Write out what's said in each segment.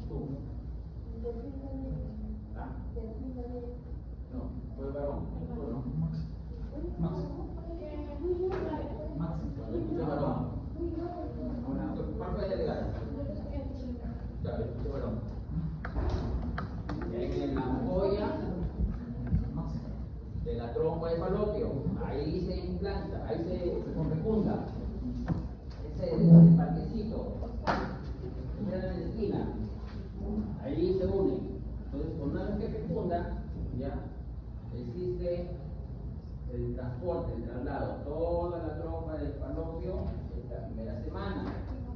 Tú. ¿Ah? No, fue varón. Bueno, escuché varón. ¿Cuál fue el delegado? Claro, escuché varón. En la ampolla de la trompa de falopio, ahí se implanta, ahí se fecunda. Ese es el parquecito, esa es la esquina, ahí se une. Entonces, una vez que fecunda, ya existe el transporte, el traslado, toda la trompa del falopio esta primera semana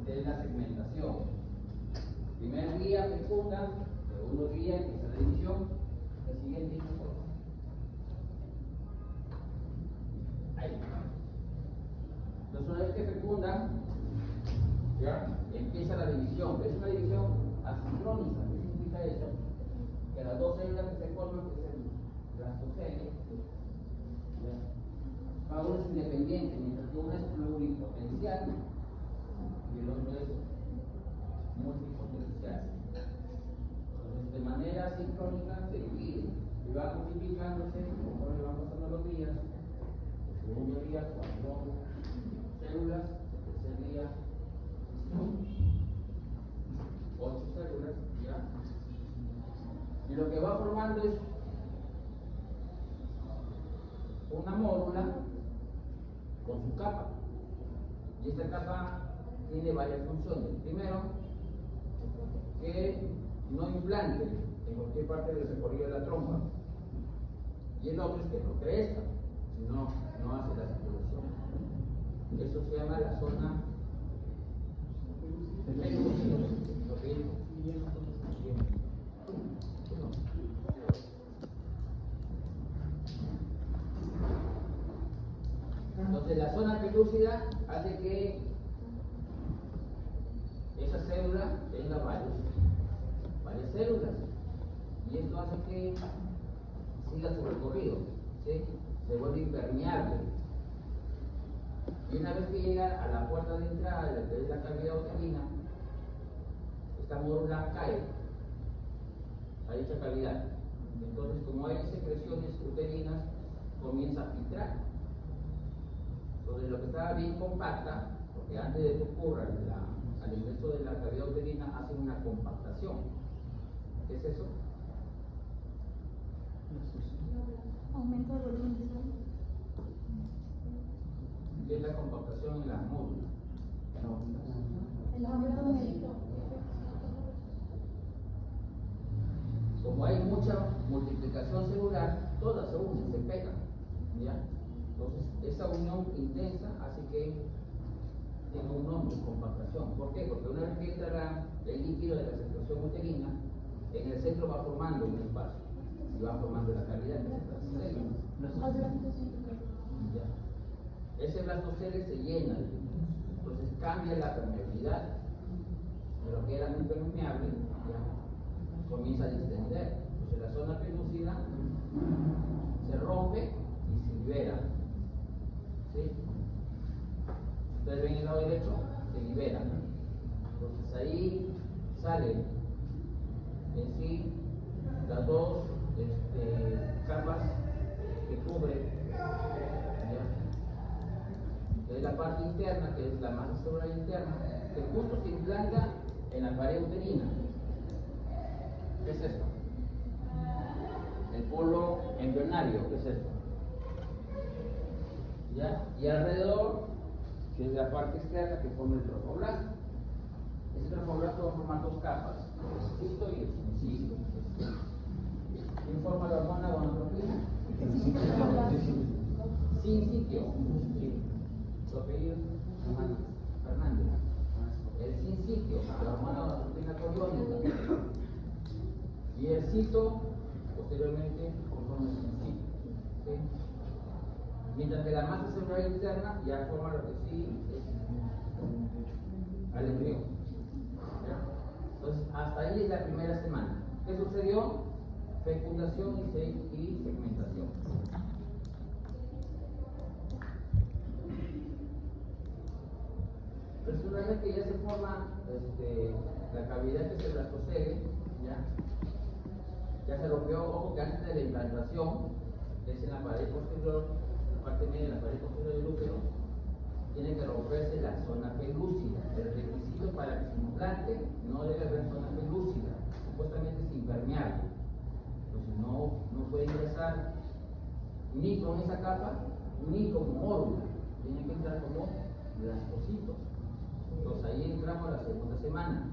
de la segmentación. Primer día fecunda, segundo día empieza la división, el siguiente día ahí. Entonces, una vez que fecunda, ya empieza la división. Es una división asincrónica. ¿Qué significa eso? Que las dos células que se forman, que es el blastocele, cada uno es independiente, mientras que uno es pluripotencial y el otro es multipotencial. Entonces, de manera sincrónica se divide y va multiplicándose conforme van pasando los días. El segundo día, 4 células, el tercer día, 8 células, ¿ya? Y lo que va formando es una módula con su capa. Y esta capa tiene varias funciones. Primero, que no implante en cualquier parte del recorrido de la trompa. Y el otro es que no crezca, si no hace la circulación. Eso se llama la zona entonces la zona pelúcida hace que esa célula tenga varias células y esto hace que siga su recorrido, ¿sí? Se vuelve impermeable y una vez que llega a la puerta de entrada de la cavidad uterina, esta módula cae a dicha cavidad. Entonces, como hay secreciones uterinas, comienza a filtrar. Entonces, lo que estaba bien compacta, porque antes de que ocurra al ingreso de la cavidad uterina, hace una compactación. ¿Qué es eso? Aumento de volumen. ¿Qué es la compactación en la módula? El aumento numérico. Como hay mucha multiplicación celular, todas se unen, se pegan, ¿ya? Entonces, esa unión intensa hace que tenga un nombre, compactación. ¿Por qué? Porque una vez que entra el líquido de la secreción uterina, en el centro va formando un espacio y va formando la cavidad de estas células. ¿Ya? Ese blastocele se llena de líquidos, entonces cambia la permeabilidad de lo que era muy permeable, ¿ya? Comienza a distender. Entonces la zona pelúcida se rompe y se libera. ¿Sí? Ustedes ven el lado derecho, se libera. Entonces ahí salen en sí las dos capas que cubren, ¿ya? De la parte interna, que es la masa celular interna, que justo se implanta en la pared uterina. ¿Qué es esto? El polo embrionario, ¿qué es esto? ¿Ya? Y alrededor, que es la parte externa que forma el trofoblasto. Ese trofoblasto va a formar dos capas, el cito y el sincito. ¿Quién forma la hormona gonadotropina? Sincitio. Su apellido Fernández. El sincitio, la hormona gonadotropina coriónica. Y el cito, posteriormente, conforma el sincitio. ¿Sí? Mientras que la masa celular interna ya forma lo que sí es al embrión. Entonces, hasta ahí es la primera semana. ¿Qué sucedió? Fecundación y segmentación. Entonces, una vez que ya se forma la cavidad que es el blastocele, Ya se rompió, ojo que antes de la implantación, es en la pared posterior, la parte media de la pared posterior del útero, tiene que romperse la zona pelúcida. El requisito para que se implante no debe haber zona pelúcida, supuestamente es impermeable. Entonces no puede ingresar ni con esa capa, ni como mórula. Tiene que entrar como blastocitos. Entonces ahí entramos a la segunda semana.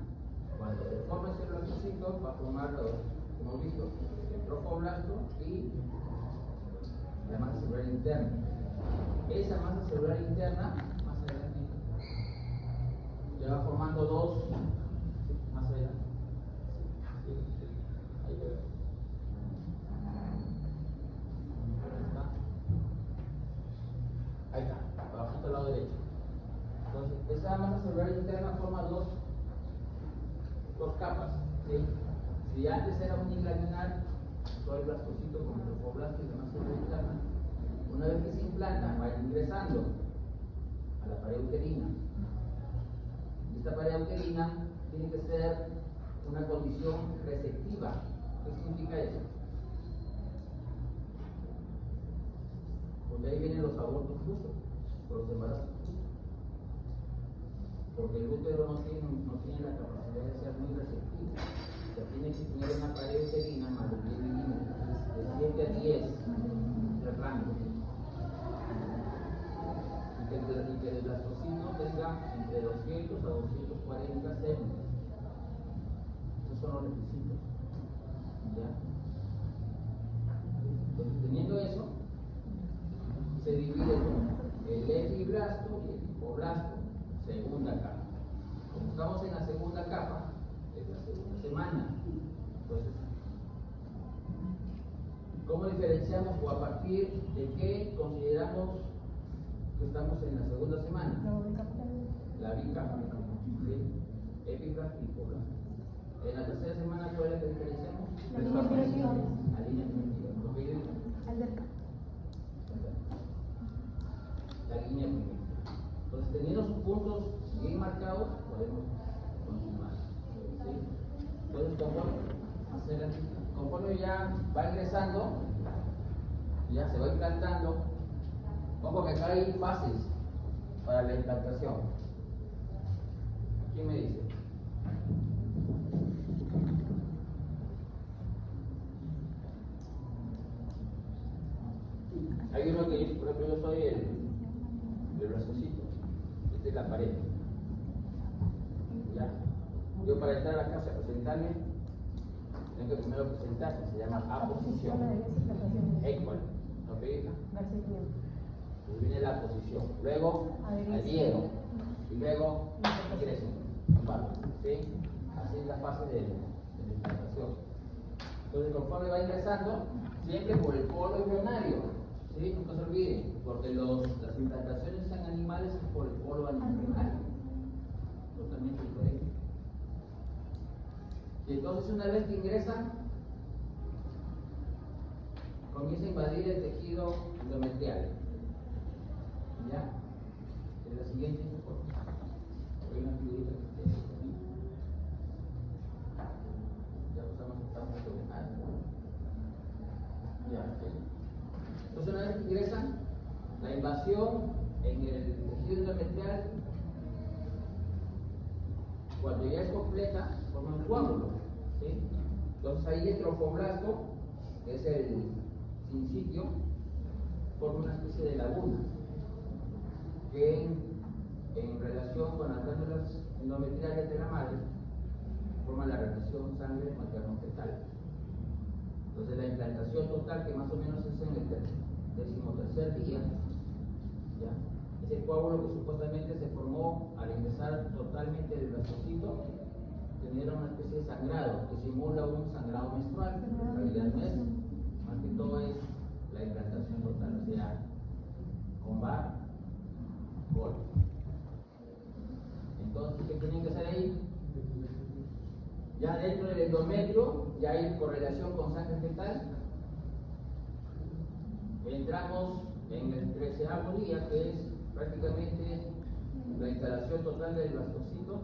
Cuando se forma ese blastocito, va a formar los, como hemos visto, el trofoblasto y la masa celular interna. Esa masa celular interna, más adelante, ya va formando dos, más adelante. Ahí te veo. Ahí está, abajito al lado derecho. Entonces, esa masa celular interna forma dos capas. ¿Sí? Si antes era unilaminal, todo el blastocito con el trofoblasto y la masa celular interna, una vez que se implanta, va ingresando a la pared uterina. Y esta pared uterina tiene que ser una condición receptiva. ¿Qué significa eso? Porque ahí vienen los abortos justos, por los embarazos justos. Porque el útero no tiene la capacidad de ser muy receptivo. O sea, tiene que tener una pared uterina más de 10 milímetros, de 7 a 10 de rango. Y que el blastocito tenga entre 200 a 240 células. Esos son los requisitos. ¿Ya? Entonces, teniendo eso, se divide el epiblasto y el hipoblasto, segunda capa. Como estamos en la segunda capa, es la segunda semana. Entonces, ¿cómo diferenciamos o a partir de qué consideramos que estamos en la segunda semana? La bicapa. ¿Sí? Epiblasto y hipoblasto. En la tercera semana, ¿cuál es la que diferenciamos? La línea primitiva. La línea primitiva. ¿Lo que yo digo? La línea primitiva. Entonces, teniendo sus puntos bien marcados, podemos continuar. ¿Sí? Entonces, conforme ya va ingresando, ya se va implantando. Ojo que acá hay fases para la implantación. ¿Quién me dice? Hay uno que yo, por ejemplo, yo soy el blastocito. Esta es la pared. ¿Ya? Yo para entrar a la casa a presentarme, tengo que primero presentarme, se llama aposición. Equal. ¿No pedís? Pues viene la posición. Luego adhiero. Y luego ingreso. ¿Sí? Así es la fase de la implantación. Entonces, conforme va ingresando, siempre por el polo embrionario. ¿Sí? Nunca se olviden, porque las implantaciones en animales es por el polo embrionario. Totalmente diferente. Y entonces, una vez que ingresan, comienza a invadir el tejido endometrial. ¿Ya? Es la siguiente foto. Hay una figurita que tiene aquí. Ya estamos ya, ¿sí? Entonces, una vez que ingresan, la invasión en el tejido endometrial, cuando ya es completa, forma un coágulo. ¿Sí? Entonces, ahí el trofoblasto, que es el sincitio, forma una especie de laguna que en relación con las glándulas endometriales de la madre forma la relación sangre materno-fetal. Entonces, la implantación total, que más o menos es en el 13º día, ¿ya? Ese coágulo que supuestamente se formó al ingresar totalmente el blastocito, genera una especie de sangrado que simula un sangrado menstrual. En realidad no es, más que todo es la implantación total, o sea, con bar, gol. Entonces, ¿qué tienen que hacer ahí? Ya dentro del endometrio ya hay correlación con sangre fetal. Entramos en el 13º día, que es prácticamente la instalación total del blastocito.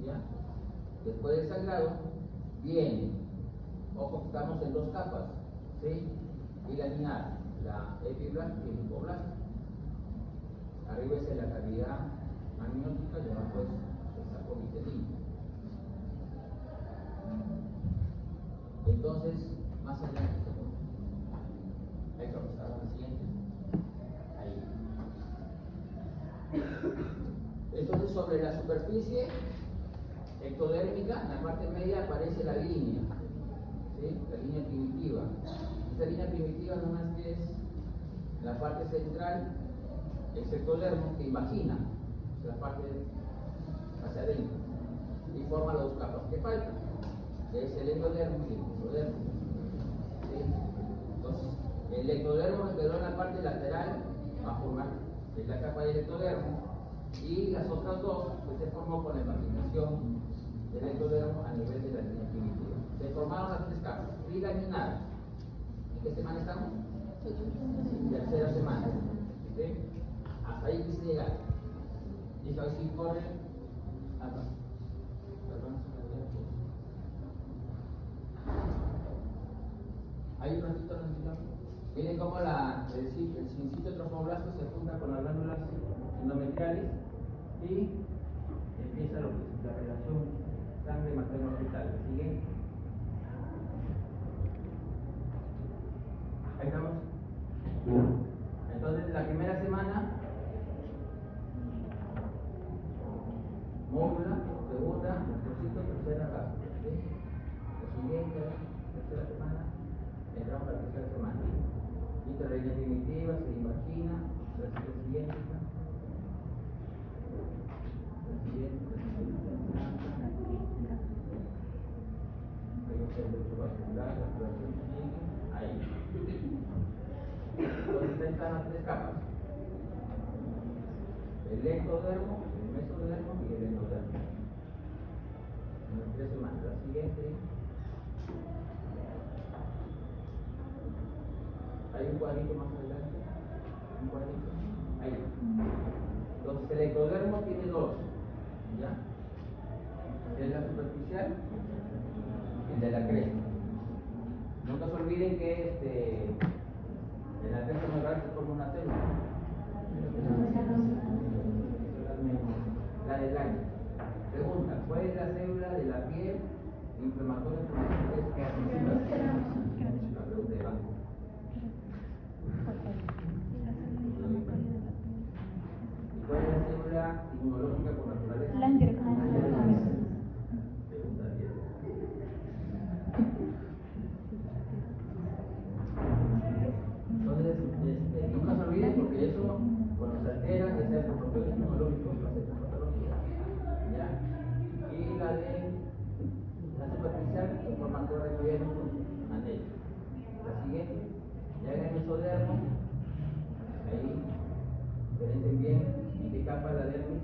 ¿Ya? Después del sangrado, viene Ojo que estamos en dos capas, ¿sí? Bilaminar, la epiblasto y el hipoblasto. Arriba es la cavidad amniótica y abajo es el saco vitelino. Entonces, más adelante, hay que pasar a la siguiente. Ahí. Entonces, sobre la superficie ectodérmica, en la parte media aparece la línea, ¿sí? La línea primitiva. Esta línea primitiva no más que es la parte central, el ectodermo que imagina, la parte hacia adentro, y forma las dos capas que faltan, que es el endodermo y el mesodermo. ¿Sí? Entonces, el ectodermo que quedó en la parte lateral va a formar la capa del ectodermo, y las otras dos pues, se formó con la imaginación del ectodermo a nivel de la línea primitiva. Se formaron las tres capas. Bilaminar. ¿En qué semana estamos? Tercera semana. ¿Sí? Hasta ahí quise llegar. Y hoy sí corre. Hay un ratito. Miren cómo el sincito trofoblasto se junta con las glándulas endometriales y empieza lo que es la relación sangre materno-fetal. ¿Sigue? Ahí estamos. Entonces, la primera semana, módula, segunda, trocito, tercera, gasto. ¿Sí? La siguiente, tercera semana, entramos a la tercera semana. Quinta línea primitiva, se imagina, la siguiente. Ahí. Entonces están las tres capas: el ectodermo, el mesodermo y el endodermo. En las 3 semanas. La siguiente. Hay un cuadrito más adelante. Un cuadrito. Ahí. Entonces el ectodermo tiene dos. ¿Ya? Es la superficial y el de la cresta. Nunca se olviden que en la cresta neural se forma una célula. La del año. Pregunta: ¿cuál es la célula de la piel inflamatoria que hace? La pregunta de banco. ¿Y cuál es la célula inmunológica por naturaleza? La intercambio. Pregunta 10. Entonces, nunca se olviden, porque eso, cuando se altera, ya sea por procesos inmunológicos, va a ser por patología. ¿Ya? Y la de la superficial se forma todo el anillo. La siguiente, ya en el mesodermo, ahí, diferencien bien en qué capa la dermis.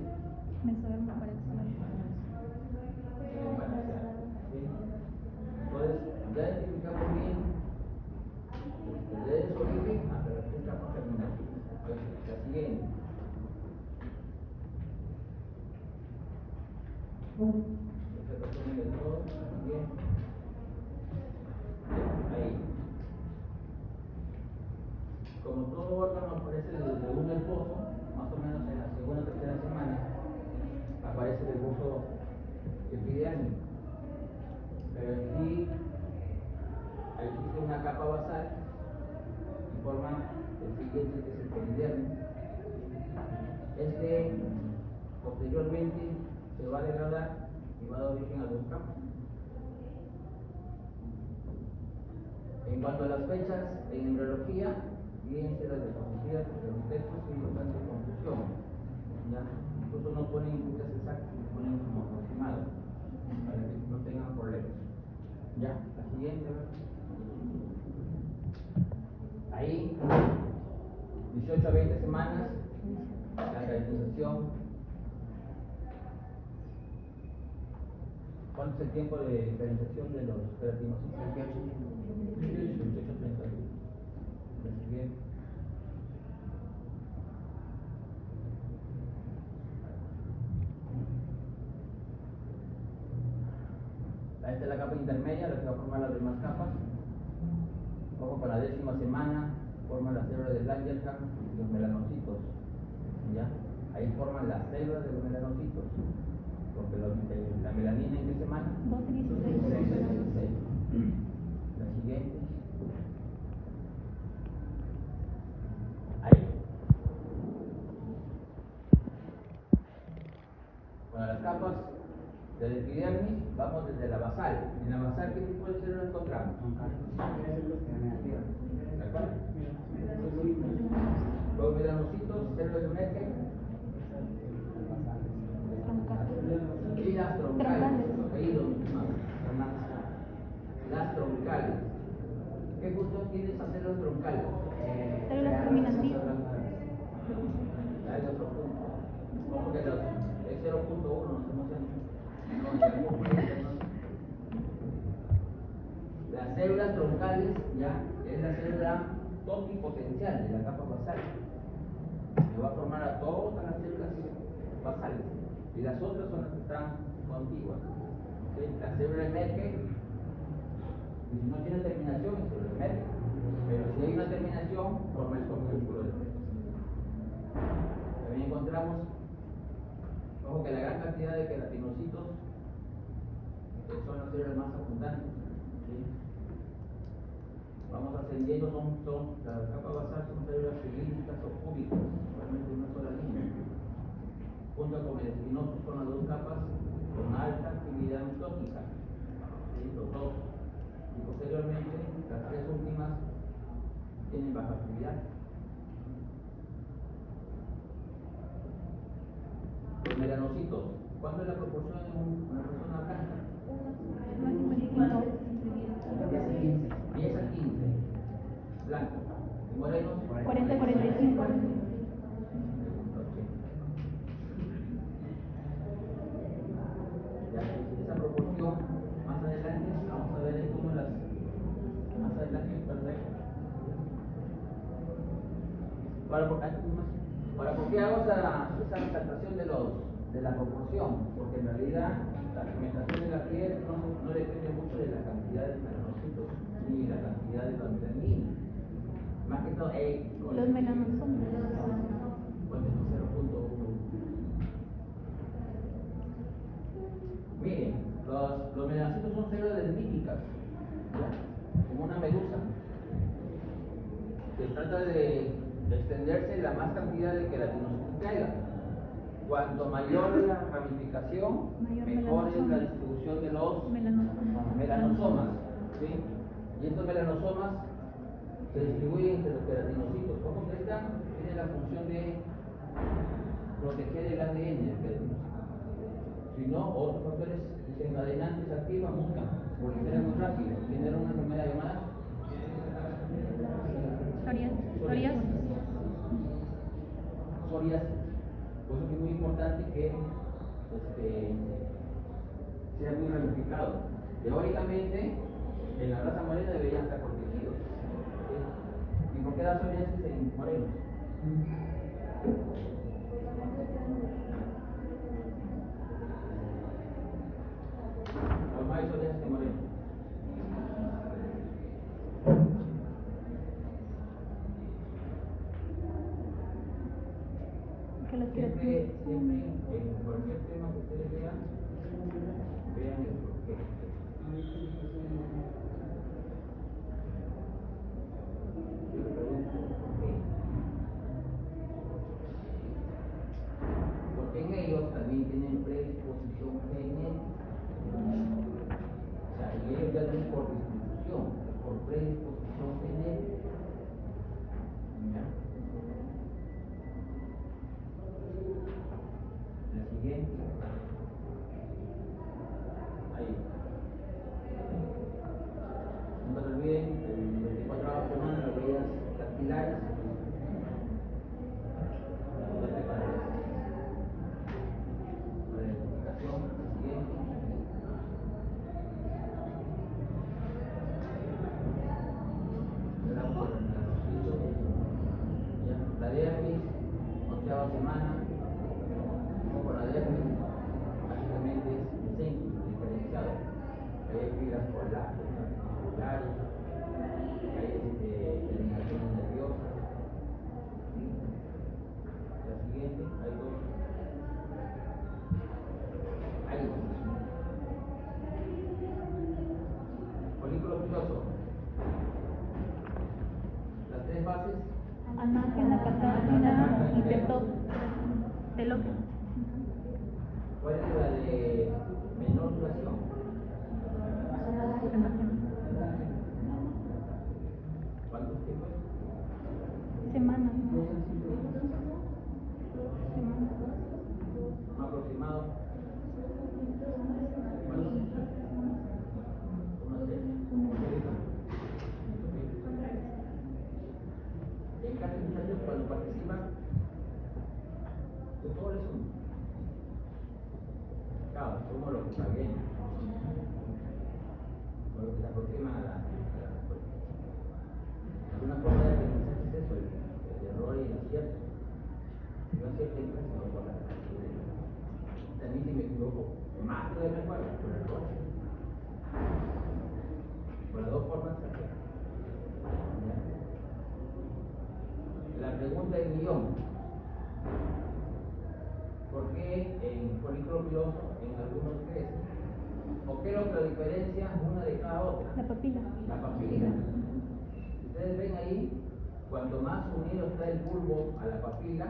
Mesodermo paraxial. ¿Sí? Entonces, ya identificamos bien desde su origen hasta las tres capas terminales. La siguiente. Esta persona de todo, bien. Ahí. Como todo órgano aparece desde un reposo, más o menos en la segunda o tercera semana, aparece el reposo epidérmico. Pero aquí existe una capa basal y forma el siguiente, que es el peridermo. Posteriormente se va a degradar y va a dar origen a dos capas. En cuanto a las fechas en embriología, fíjense las desconocidas, porque los textos son bastante confusión. ¿Ya? Incluso no ponen fechas exactas, ponen como aproximadas, para que no tengan problemas. Ya, la siguiente. Ahí, 18 a 20 semanas, la caracterización. ¿Cuánto es el tiempo de diferenciación de los queratinocitos? 28 a 30 días. La siguiente. Esta es la capa intermedia, la que va a formar las demás capas. Ojo, con la 10ª semana forman las células de Langerhans y los melanocitos. ¿Ya? Ahí forman las células de los melanocitos. Porque la melanina, ¿en qué semana? 12 y 16. 16. La siguiente. Ahí. Bueno, las capas del epidermis, vamos desde la basal. En la basal, ¿qué tipo de células encontramos? ¿De acuerdo? Los melanocitos, células de Merkel. Y las troncales, los apellidos, las troncales. ¿Qué función tiene esa célula troncal? Células germinativas. Hay otro punto. Como que los es 0.1, no sé. Las células troncales ya es la célula totipotencial de la capa basal. Que va a formar a todas las células basales. Y las otras son las que están contiguas. ¿Sí? La célula de Merkel, y si no tiene terminación, es célula de Merkel. Pero si hay una terminación, forma el corpúsculo de Merkel. También encontramos, ojo, que la gran cantidad de queratinocitos son las células más abundantes. ¿Sí? Vamos ascendiendo, la capa basal son células cilíndricas o cúbicas, realmente una sola línea. Junto con el espinoso son las dos capas con alta actividad mitótica, ¿sí? Los dos. Y posteriormente, las tres últimas tienen baja actividad. Los melanocitos, ¿cuánto es la proporción en una persona blanca? 10 a 15. Blanco. ¿Y morenos? 40 a 45. Esa proporción, más adelante, vamos a ver cómo las. Más adelante, perfecto. ¿Por qué hago esa resaltación de la proporción? Porque en realidad la pigmentación de la piel no depende mucho de la cantidad de melanocitos ni la cantidad de la melanina. Más que todo, Los melanosomas. Bueno, 0.1. Miren, los melanocitos son células dermíticas, ¿ya? Como una medusa. Se trata de extenderse la más cantidad de queratinocitos que haya. Cuanto mayor la ramificación, mejor es la distribución de los melanosomas. ¿Sí? Y estos melanosomas se distribuyen entre los queratinocitos. ¿Cómo que esta tiene la función de proteger el ADN del queratinocito? Si no, otros factores desencadenantes activan, mutan, proliferan muy rápido, generan una enfermedad llamada psoriasis. Por eso que es muy importante que sea muy ramificado. Teóricamente, en la raza morena deberían estar protegidos. ¿Sí? ¿Y por qué da psoriasis en morenos? Los hay psoriasis en morenos. Siempre, en cualquier tema que ustedes vean el porqué. Yo le pregunto, ¿por qué? Porque en ellos también tienen predisposición genética. O sea, y ellos ya no es por distribución, es por predisposición genética. ¿Ya? La siguiente. Ahí. No se olviden, el 24 de la semana las huellas dactilares. La identificación, la siguiente. Le damos por el melanocito. articulares, hay terminaciones nerviosas. La siguiente, hay dos. Folículo piloso. Las tres fases. Anágena, catágena y telógeno. ¿Cuál es la de menor duración? ¿Cuántos tiempos? Semanas. ¿Un aproximado? En cada muchacho cuando participan, tutores son. Claro, somos los que saben, o los que se aproximan a la respuesta. Una forma de aprendizaje es eso, el error y el acierto. Yo acierto en clase, no por la también si me equivoco, más de me acuerdo, por el error. Por las dos formas se hace. La pregunta del millón. ¿Por qué en folículo piloso en algunos crece? ¿O qué es otra diferencia una de cada otra? La papila. La papila. Ustedes ven ahí, cuanto más unido está el bulbo a la papila,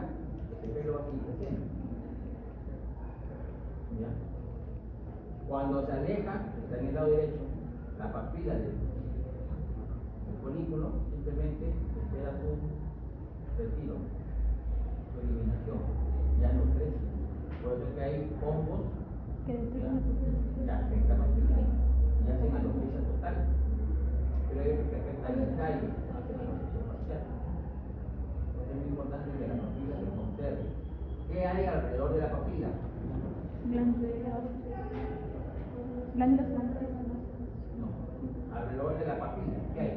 el pelo va a seguir creciendo. ¿Ya? Cuando se aleja, está en el lado derecho, la papila del folículo, simplemente espera su retiro, su eliminación, ya no crece. Por eso que hay hongos Que que destruyen la papila. afectan a la papila y hacen alopecia total. Pero hay otros que afectan el tallo, hacen alopecia parcial. Entonces es muy importante que la papila se conserve. ¿Qué hay alrededor de la papila? Glándulas. No, alrededor de la papila, ¿qué hay?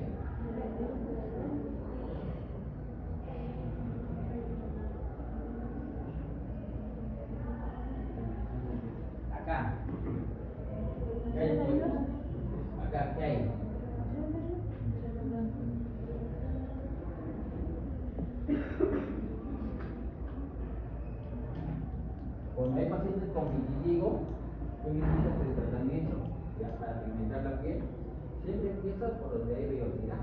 Acá. ¿Qué hay? Acá, ¿qué hay? Cuando hay pacientes con vitiligo, tú inicias el tratamiento ya para pigmentar la piel, siempre empiezas por donde hay vellosidad.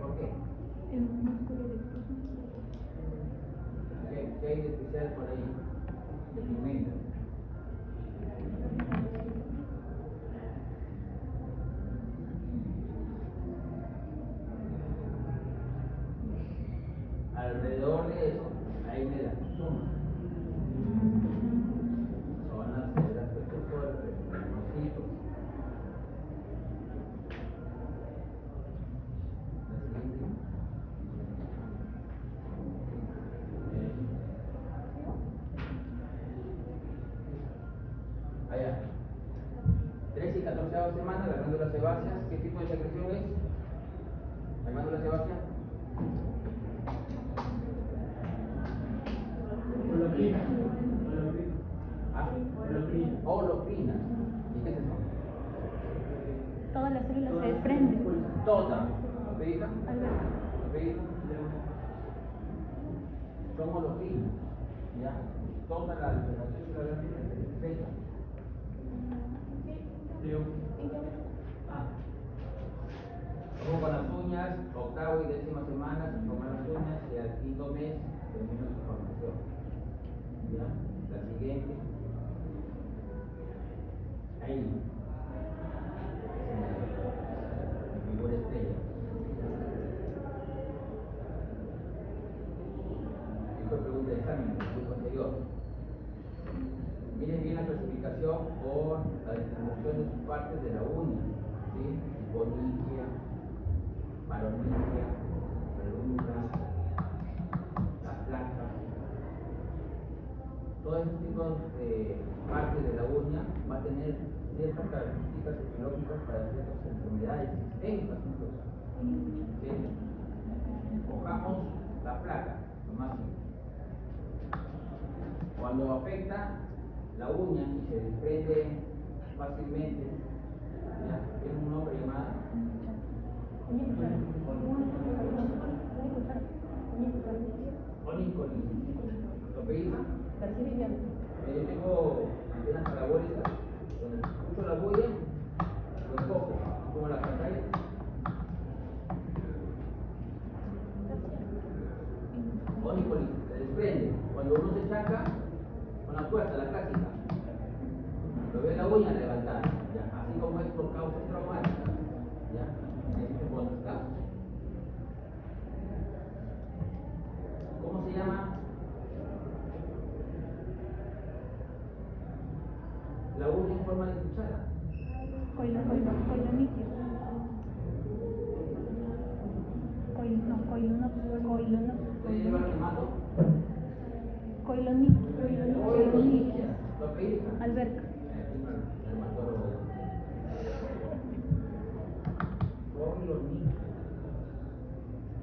¿Por qué? El músculo de ¿Qué hay de especial por ahí? De pigmento. Alrededor de eso hay melanosomas. Son las células protectoras de los monocitos. La siguiente. Allá. 13 y 14 semanas, las glándulas sebáceas. ¿Qué tipo de secreción es? ¿La glándula sebácea? Holocrina. Holocrina. ¿Y qué es eso? todas las células se desprenden. Todas. ¿Hija? Alberto. ¿Hija? Son holocrinas. ¿Ya? Todas las células se desprenden. Como con las uñas, octavo y décima semana se toman las uñas y al quinto mes termina su formación. ¿Ya? La siguiente. Ahí. Figura estrella. Esto es pregunta de examen, el curso anterior. Miren bien la clasificación por la distribución de sus partes de la uña. ¿Sí? Conicia, paronicia, redonda, las placas. Todos estos tipos de partes de la uña va a tener ciertas características etiológicas para ciertas enfermedades sistémicas incluso. ¿Sí? Cojamos la placa, lo más simple. Cuando afecta la uña y se desprende fácilmente, ¿Ya? Tiene un nombre llamado onicolis. ¿Lo pedís? Yo tengo antenas parabólicas donde escucho la bulla, lo enfoco, como la pantalla. Onicolis, se desprende. Cuando uno se chaca con la puerta, la clásica, lo ve la uña levantada, ¿ya? Así como es por causas traumáticas, ¿ya? Ahí se pone los casos. ¿Cómo se llama? La uña en forma de cuchara. ¿Ustedes llevan el mato? ¿Lo pedís? Alberca.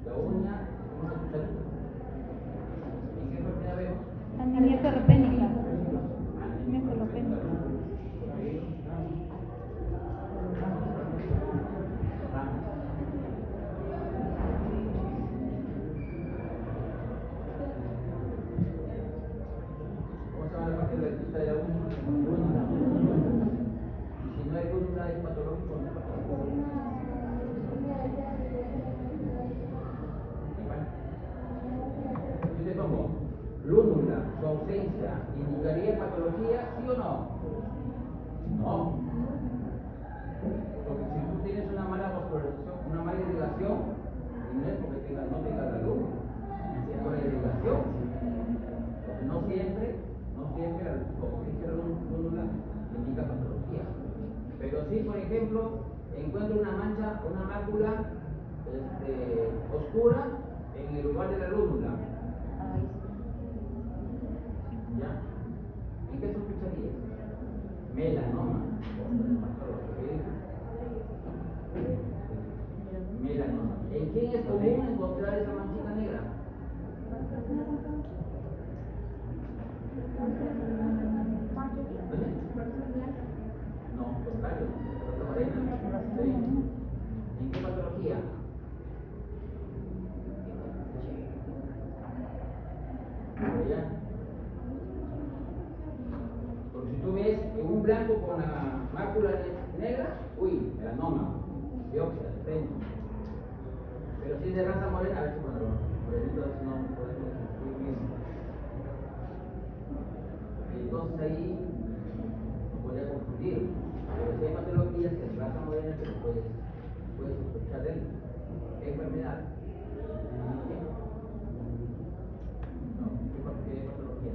La uña como una cucharita. ¿En qué enfermedad vemos? Anemia ferropénica. Anemia ferropénica. ¿Cómo se llama la parte de la artista de la uña? Y si no hay lúnula, es patológico, no es patológico. Yo te pongo lúnula, su ausencia, ¿indicaría patología, sí o no? No. Porque si tú tienes una mala vascularización, una mala irrigación, no es porque no tengas la lúnula, es por la irrigación. Porque no siempre la ausencia de la lúnula indica patología. Pero sí, por ejemplo, encuentro una mancha, una mácula oscura en el lugar de la lúnula. ¿Ya? ¿En qué sospecharía? Melanoma. Melanoma. ¿En quién es común encontrar esa manchita negra? No, contrario. Sí. ¿En qué patología? ¿Ya? Porque si tú ves un blanco con la mácula negra, uy, melanoma, biopsia de frente. Pero si es de raza morena, a ver si cuando morenitos no podemos muy bien. Y entonces ahí no podría confundir. Pero si hay patologías que es raza morena, pero puedes sospechar de él. ¿Qué enfermedad? No, ¿qué patología?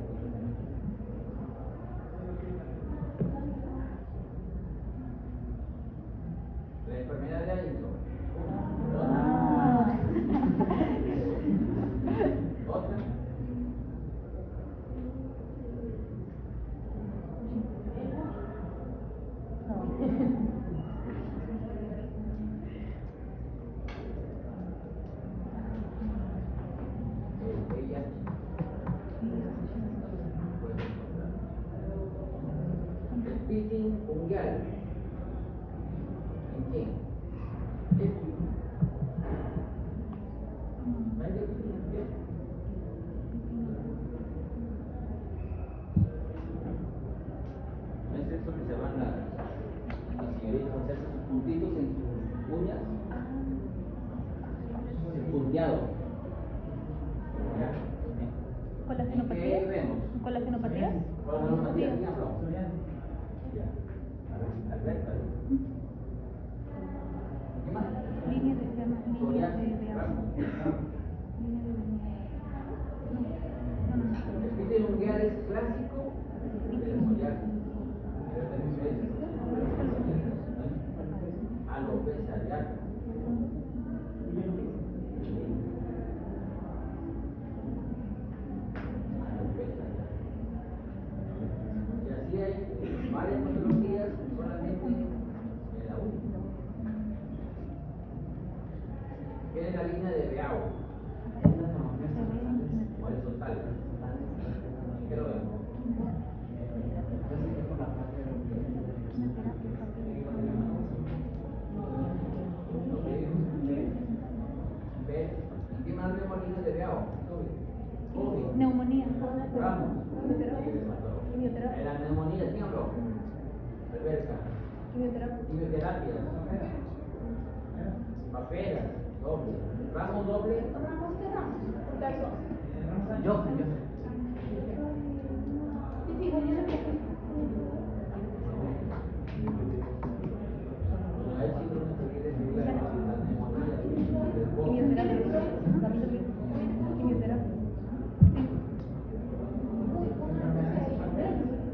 La enfermedad de Addison. Otra. El pitting unguial. ¿En quién? ¿No hay de pitting unguial? ¿No es eso que se van las señoritas a hacerse sus puntitos en sus uñas? Punteado. ¿Ya? ¿Colagenopatías? ¿Qué vemos? ¿Colagenopatías? Colagenopatías, ¿quién habló? Ya. Alberta. ¿Qué más? Línea de agua. Psoriasis, el pitting unguial es clásico de la psoriasis. Pero también es alopecia areata. Y así hay varias patologías solamente en la uña. ¿Qué es la línea de Beau? Horizontal. ¿Qué lo vemos? COVID. Neumonía. Vamos. Quimioterapia. La neumonía, ¿sí o no? Alberca. Quimioterapia. Quimioterapia. Paperas, doble. Ramos doble. ¿Ramos qué ramos? Porque hay dos. Yo. Sí, sí, bueno, yo sé que Hay síndromes que quieren decir la neumonía del COVID. Quimioterapia. Quimioterapia. Sí.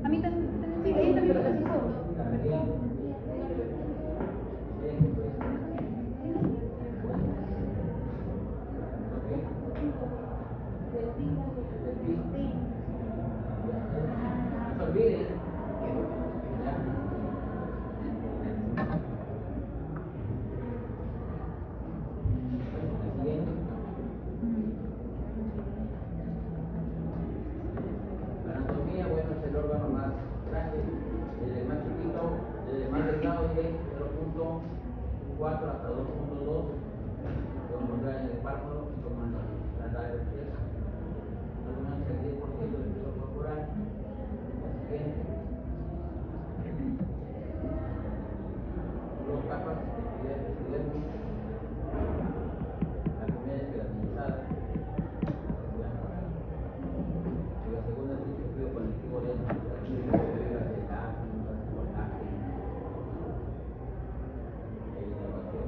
A mí también. sí, sí, también lo decís vos. No se olviden. La anatomía, bueno, es el órgano más grande, desde el más chiquito, desde el más delgado de 0.4 hasta 2.2, como encontrar en el párpado y como en la nada de piel. Más o menos el 10% del peso corporal. La siguiente. Dos capas de epidermis. La primera es queratinizada. La segunda es el tejido conectivo denso, la fibras de colágeno, inervación.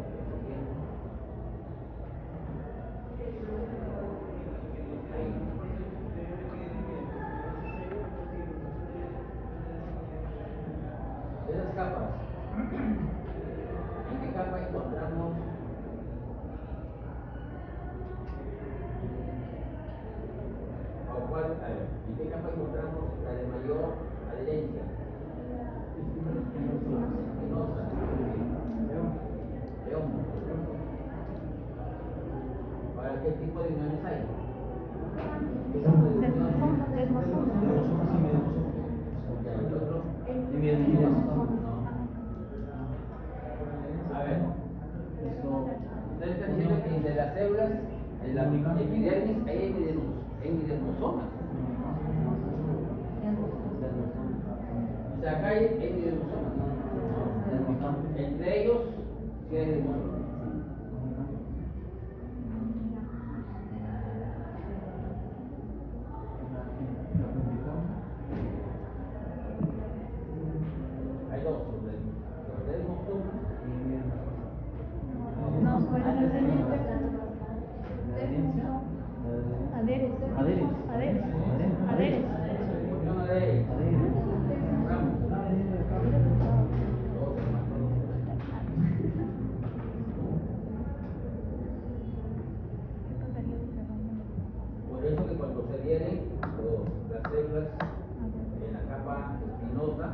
Esas capas, ¿en qué capa encontramos ¿en qué capa encontramos la de mayor adherencia? Espinosa. León. ¿Para qué tipo de uniones hay? ¿Qué tipo de uniones? Ya, ¿el otro? No. A ver. Ustedes están diciendo que entre las células, en la epidermis, hay endodermosomas. O sea, acá hay endodermosomas. Entre ellos, sí hay endodermosomas. Hay dos, los dermosomas. No, ¿cuál es el siguiente? Adheres. Unión adheres. Ramos. Por eso que cuando se adhieren las células en la capa espinosa,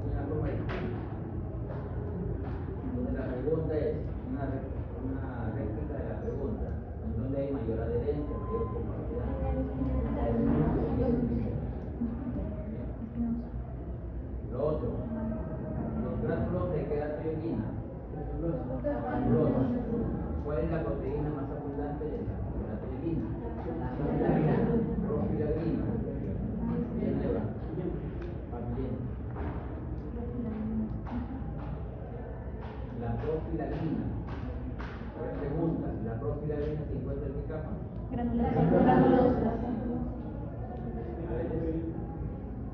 tienen la forma de donde la pregunta es una réplica de la pregunta, en donde hay mayor adherencia, mayor conformidad. Lo otro, los gránulos de queratinina. ¿Cuál es la proteína más abundante de la queratinina? Profilagrina. Bien, Eva. Bien. La profilagrina. Pregunta, ¿la profilagrina se encuentra en qué capa? Granulosa.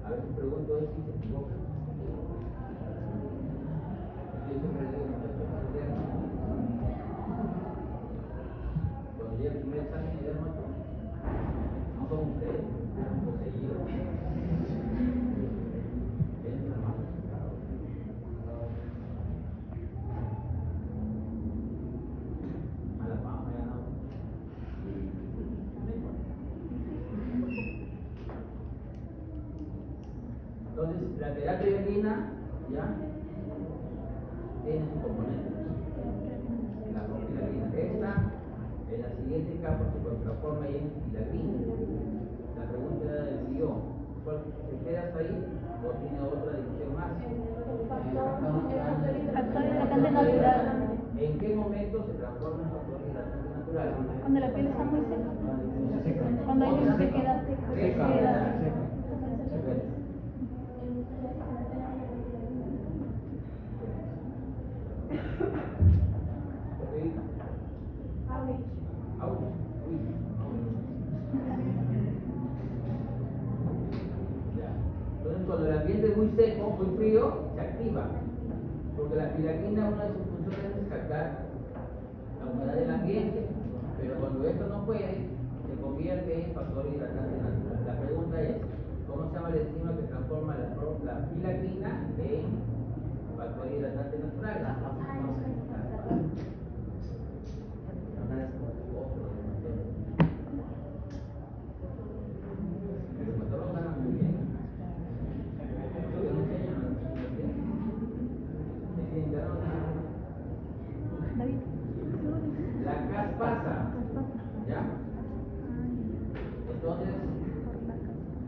A veces pregunto si se equivoca. Yo siempre digo, cuando llega el primer examen de dermato, no son ustedes, son poseídos. Es normal. Mala fama, ya no. Entonces, la terapia uterina ya tiene sus componentes. La profilagrina. Esta, en la siguiente capa se transforma en filagrina. La pregunta era del sillón. ¿Se queda hasta ahí o tiene otra división más? Factor hidratante natural. ¿En qué momento se transforma en factor hidratante natural? Cuando la piel está muy seca. Cuando hay una sequedad. Entonces, cuando el ambiente es muy seco, muy frío, se activa. Porque la pilaquina, una de sus funciones es captar la humedad del ambiente. Pero cuando esto no puede, se convierte en factor hidratante natural. La pregunta es, ¿cómo se llama la enzima que transforma la pilaquina en factor hidratante natural? La caspasa, ¿ya? Entonces,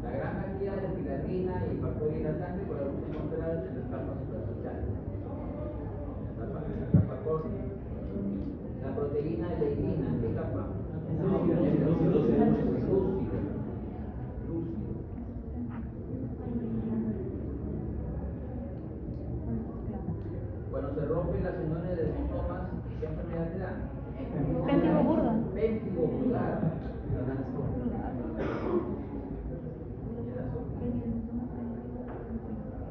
la gran cantidad de pilatina y factor hidratante podemos encontrar en las capas superficiales. La capa corta. La proteína de leirina, ¿en qué capa? Lúcido. Cuando se rompen las uniones de ribosomas, ¿qué enfermedad te da? Péntigo burdo. Péntigo vulgar.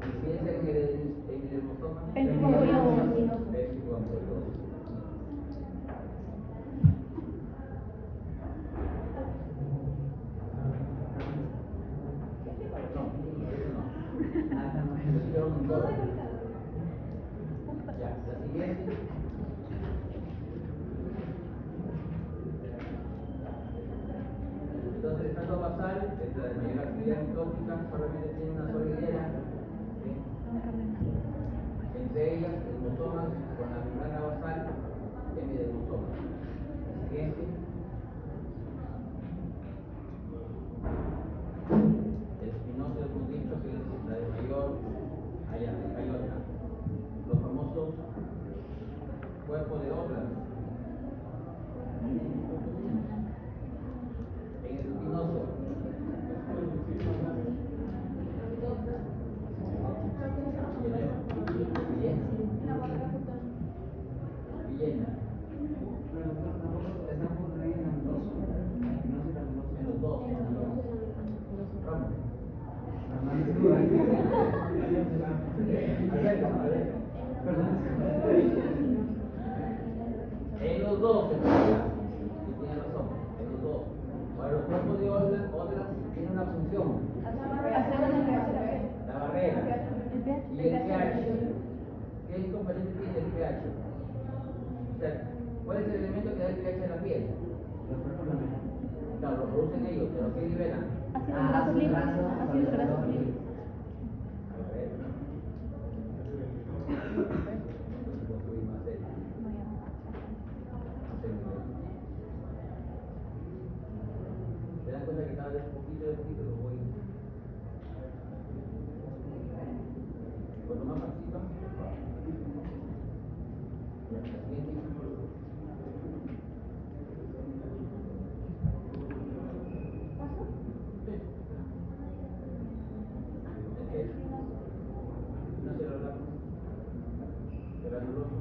¿Y si es en el ribosoma? Péntigo ampuloso. Péntigo ampuloso. Ya, la siguiente. Entonces, el estado basal es la de mayor actividad mitótica, solamente tiene una sola hilera. ¿Sí? Entre ellas, ribosomas con la membrana basal, hemidemosomas. La siguiente. El espinoso hemos dicho que es la de mayor ayota. Los famosos cuerpos de obras. En el espinoso. Villena. En los dos. Ramos. En los dos, en realidad, tiene razón, en los dos. Ahora, los cuerpos de otras tienen una función, la barrera y el pH. ¿Qué componente tiene el pH? O sea, ¿cuál es el elemento que da el pH a la piel? Claro, lo producen ellos, pero ¿qué liberan? Ácido graso líquido. ¿Te das cuenta que cada vez poquito lo voy? Cuando más participa, la siguiente. No se lo hablamos. Granuloso.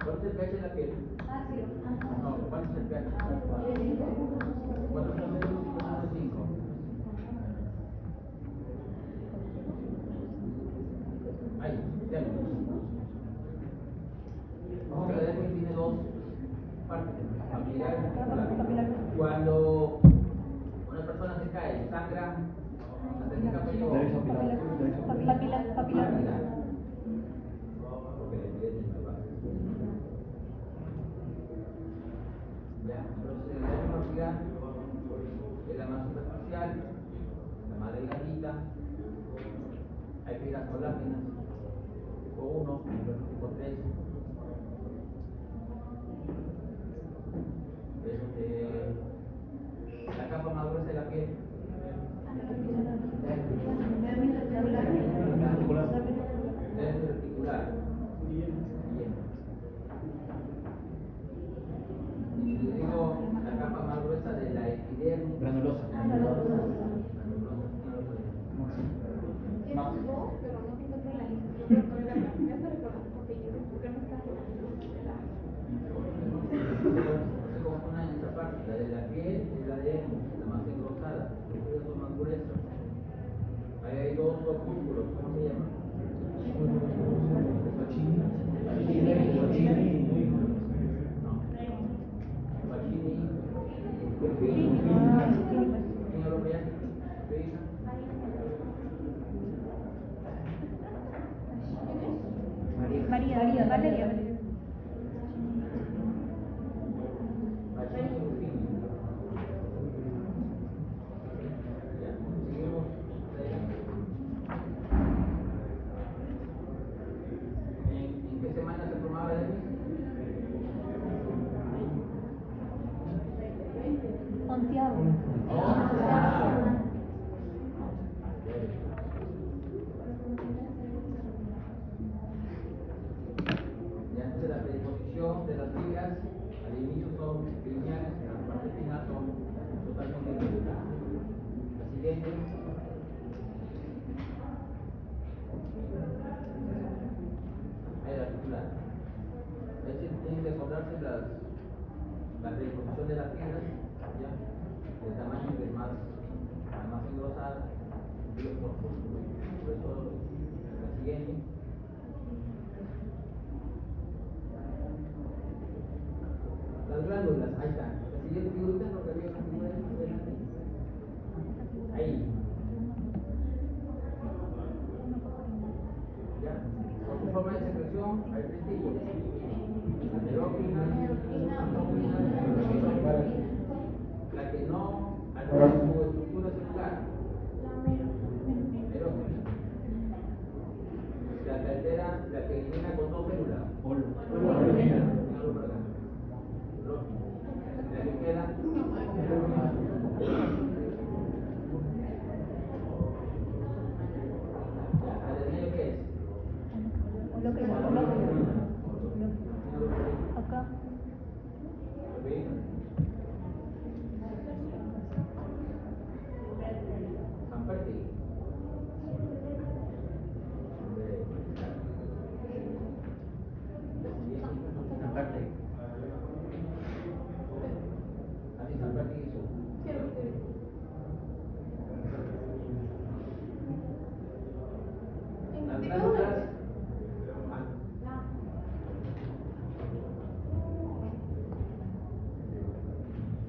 ¿Cuánto es el pH en la piel? No, ¿cuánto es el pH? 4.5. Ahí, ya lo vamos a ver que tiene dos partes, papilar y capilar. Cuando una persona se cae, sangra, ¿hasta qué capa llegó? Papilar. Papilar. Porque la evidencia es muy baja. Ya, entonces el daño papilar es la más superficial, la más delgadita. Hay fibras colágenas, tipo 1, tipo 3. Valeria. ¿En qué semana se formaba el Onceavo. Ya entonces la predisposición de las fibras al inicio son lineales, en la parte final son totalmente irregulares. La siguiente. Ahí la titular. Ahí tienen que acordarse la predisposición de las fibras, ¿ya? El tamaño que es más engrosada, por eso la siguiente. Las glándulas, ahí está. La siguiente figurita, lo que había una figura ahí. Ya. Con su forma de secreción, hay tres tipos. Anerógena, la que no altera su estructura celular. Anerógena. La que altera, la que elimina con dos células. La que queda. ¿Adenio qué es? Acá. Zamperti. Así Zamperti hizo. Las glándulas.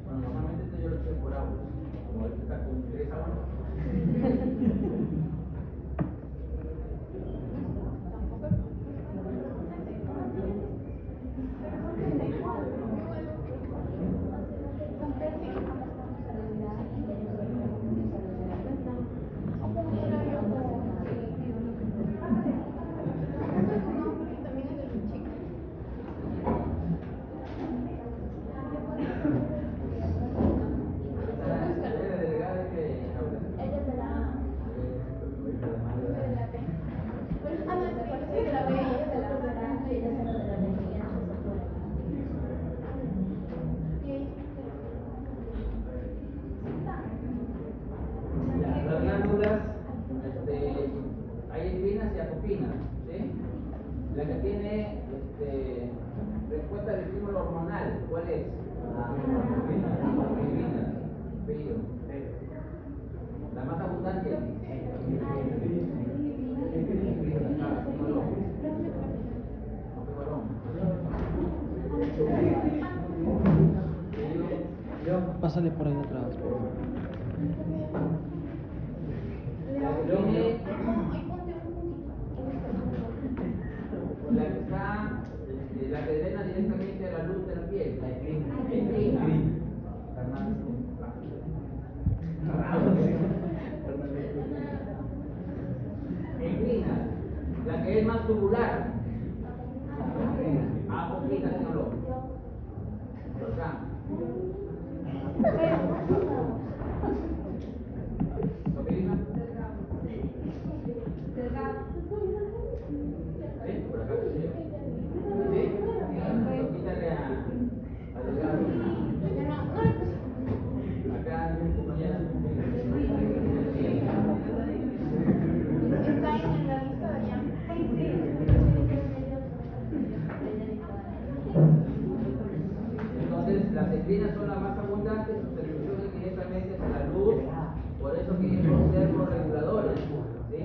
Bueno, normalmente yo lo estoy por agua. Como este está con 3 aguas. Las glándulas, hay espinas y apopinas, ¿sí? La que tiene respuesta al estímulo hormonal, ¿cuál es? Apopinas, frío. La más abundante. Pásale por ahí atrás. La que está, la que drena directamente a la luz de la piel, la encrina. Encrina, la que es más tubular. Apopina, señor. Por acá. ¿Apopina? ¿Sí? Por acá, sí. ¿Sí? Quítale a delgado. Acá, compañera. Está en la lista de allá. Entonces, las espinas son las más abundantes, sus secreciones directamente hacia la luz, por eso que son termorreguladores, ¿sí?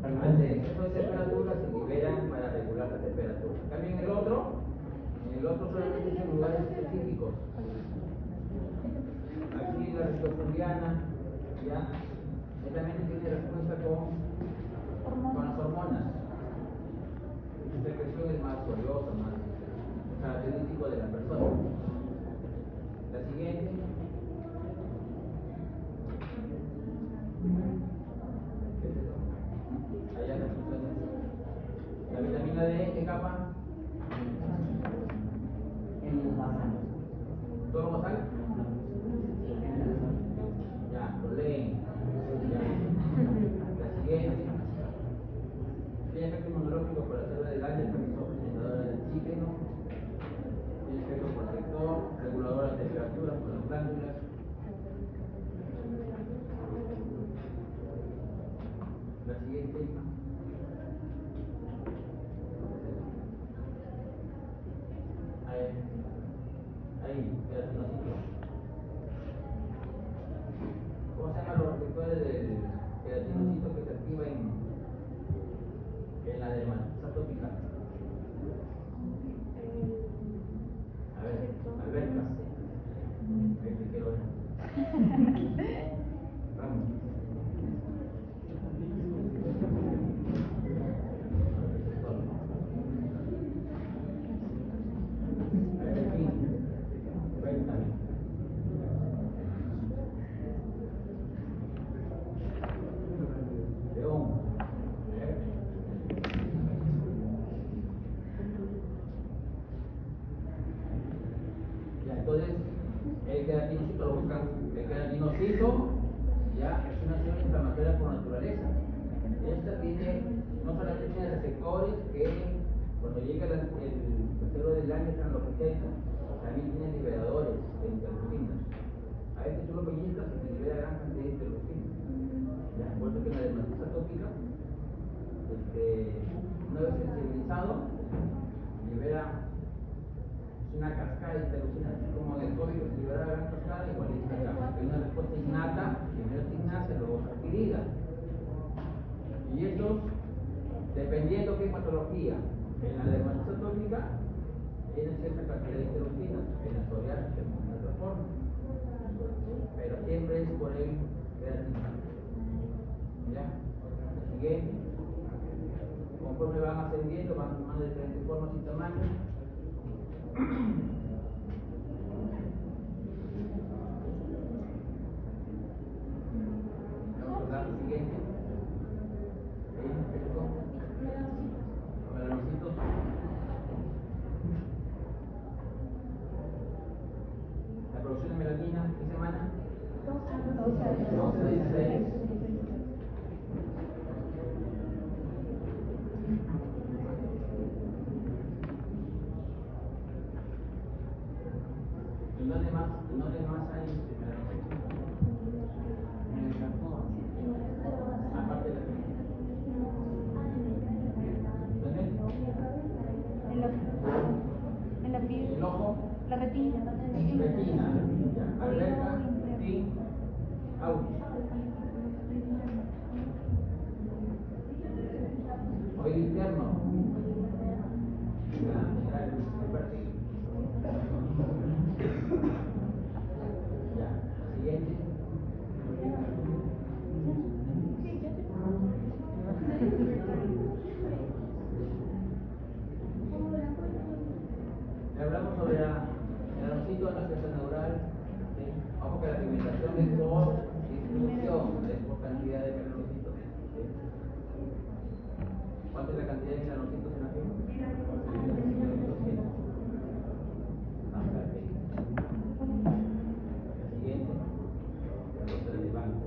Ante exceso de temperatura se liberan para regular la temperatura. También el otro solamente es en lugares específicos. Aquí la región fundiana, ya, netamente tiene respuesta con las hormonas. Su secreción es más oleosa, ¿Todo lo sale? Ya, lo leen. Ya. La siguiente. Tiene efecto inmunológico por la célula del aire, facilitadora del oxígeno. Tiene efecto protector, regulador de temperatura por las glándulas. La siguiente. Ahí, queratinocitos. ¿Cómo se llaman los receptores del queratinocito que se activa en la dermatitis atópica? A ver, Alberta. Ahí te quiero ver. Vamos. Entonces, el queratinocito lo buscan. El queratinocito ya es una célula inflamatoria por naturaleza. Esta tiene, no solamente tiene receptores que cuando llega el célula del año están los receptores, también tiene liberadores de interleucinas. A veces tú lo pellizcas y te libera gran cantidad de interleucinas. Ya, por eso que en la dermatitis atópica, una vez sensibilizado, libera una cascada de interleucinas, así como del COVID se libera la gran cascada, igualita acá. Hay una respuesta innata, primero es ignacia, luego es adquirida. Y estos, dependiendo qué patología, en la dermatitis atópica tiene cierta cantidad de interleucinas, en la psoriasis de otra forma, pero siempre es por el queratinocito. ¿Ya? La siguiente. Conforme van ascendiendo, van tomando diferentes formas y tamaños. Vamos a dar lo siguiente. Melanocitos. La producción de melanina, ¿qué semana? 12 a 16. ¿Y dónde más hay melanocitos? Aparte de la piel. ¿Dónde? En la piel. El ojo. La retina. Retina. Ya. Alberca. Sí. Audio. Oído interno. Ya. Siguiente. Le hablamos sobre el melanocito en la cesta neural. ¿Sí? Ojo que la pigmentación es por distribución, es por cantidad de melanocitos. ¿Sí? ¿Cuánta es la cantidad de melanocitos en la piel? 200. Ah, perfecto. La siguiente. La otra de banco.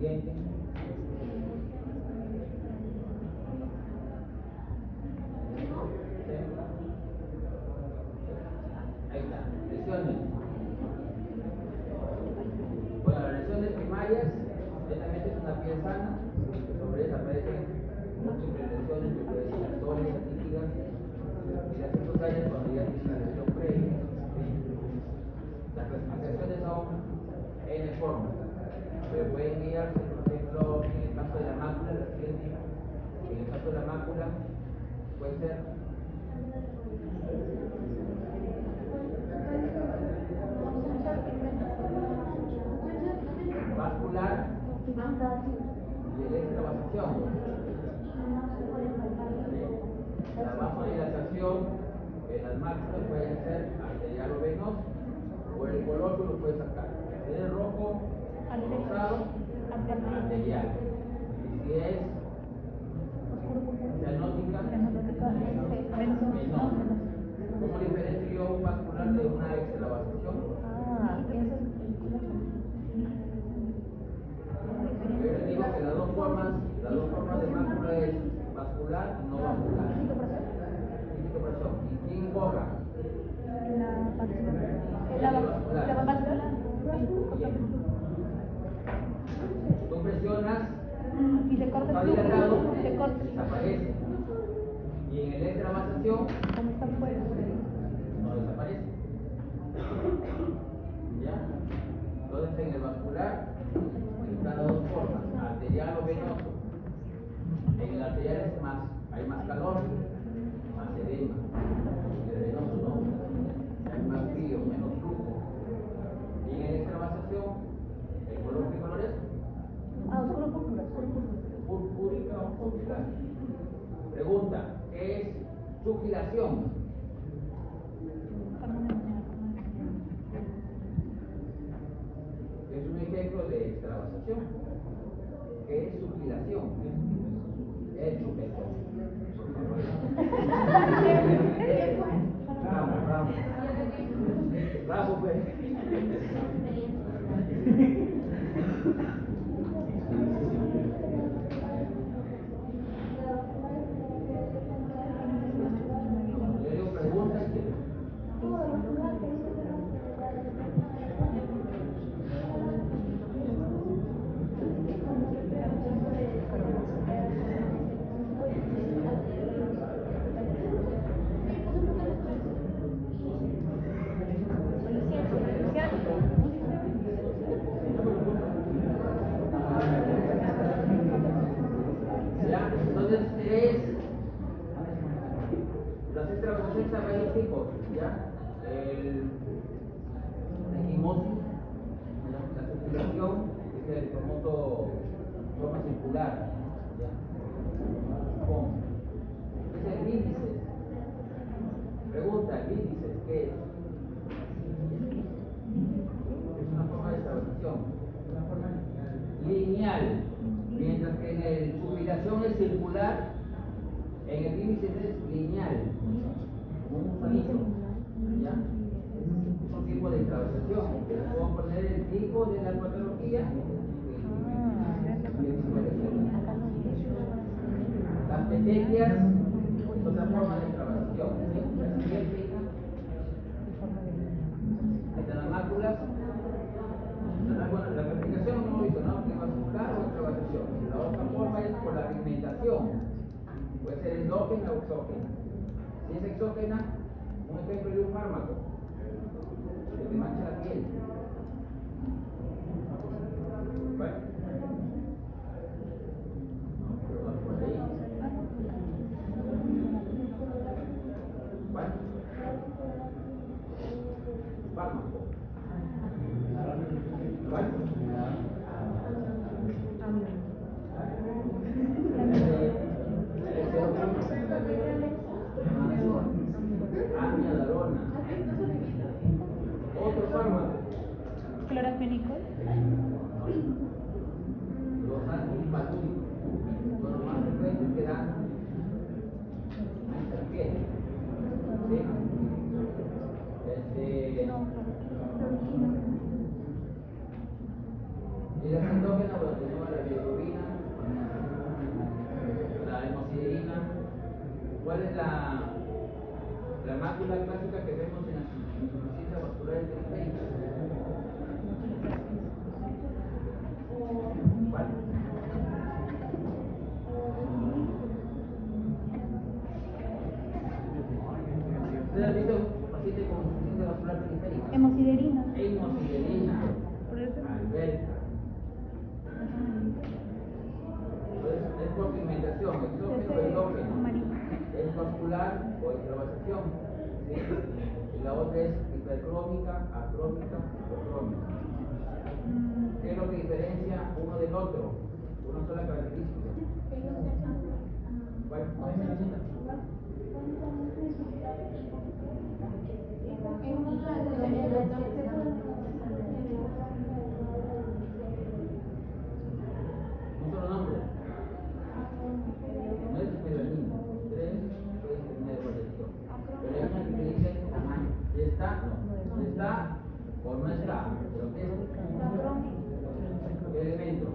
Siguiente. Ahí está, lesiones. Bueno, las lesiones primarias, netamente es una piel sana, sobre ella aparecen múltiples lesiones que pueden ser actores, atípicas, y las secundarias cuando ya tienen una lesión previa. Las clasificaciones son N formas, pero pueden guiarse, por ejemplo, en el caso de la mácula, la siguiente, en el caso de la mácula, puede ser vascular y el extravasación. La vasodilatación en las máculas puede ser arterial o venoso, o el color lo puede sacar. Si es rojo, rosado, arterial. Y si es cianótica, venosa. ¿Cómo diferencio yo un vascular de una extravasación? Yo les digo que las dos formas de mácula es vascular y no vascular. Físico presión. ¿Y quién borra? La vascular. Tú presionas, Y se corta está el flujo, dilatado, se corta. desaparece. Y en el extravasación Como está fuera. no desaparece. ¿Ya? Entonces en el vascular están las dos formas, arterial o venoso. En el arterial es más, hay más calor, más edema. En el venoso no, hay más frío, menos flujo. Y en el extravasación, ¿el color qué color es? Oscuro púrpura. Púrpura o púrpura. Pregunta, ¿qué es sugilación? Es un ejemplo de extravasación. ¿Qué es sugilación? Es sujeción. Vamos. Bravo, pues. Yo digo preguntas que ¿ya? Entonces las extravasaciones hay varios tipos, ¿ya? La equimosis, la circulación, que es el famoso forma circular, ¿ya? ¿Qué es el índice? Pregunta, ¿el índice qué es? Es una forma de extravasación, una forma lineal, mientras que en el subilación es circular, en el índice es lineal, como un palito, ¿ya? Es un tipo de extravasación. Puedo poner el tipo de la patología. Las petequias es otra forma de extravasación. La siguiente. Están las máculas. Bueno, la clasificación no hemos visto, ¿no? Que vascular o extravasación. La otra forma es por la pigmentación. Puede ser endógena o exógena. Si es exógena, un ejemplo de un fármaco que te mancha la piel. Bueno. Vamos por ahí. Bueno. Fármaco. Bueno. Amiodarona. Otro fármaco. Y las endógenas, bueno, tenemos la bilirrubina, la hemosiderina. ¿Cuál es la mácula clásica que vemos en la insuficiencia vascular periférica? ¿Cuál? ¿Usted ha visto un paciente con insuficiencia vascular periférica? Hemosiderina. Hemosiderina. Por eso. Alberta. Es por pigmentación, exógeno o endógeno. Amarillo. Es vascular o extravasación. ¿Sí? Y la otra es hipercrómica, acrómica o crómica. ¿Qué es lo que diferencia uno del otro? Una sola característica. ¿Cuál? Un solo nombre. No es melanina. Tres puede tener variación. Pero hay una que dice tamaño. ¿Sí está? No. ¿Está o no está? ¿Pero qué es? ¿Qué elemento?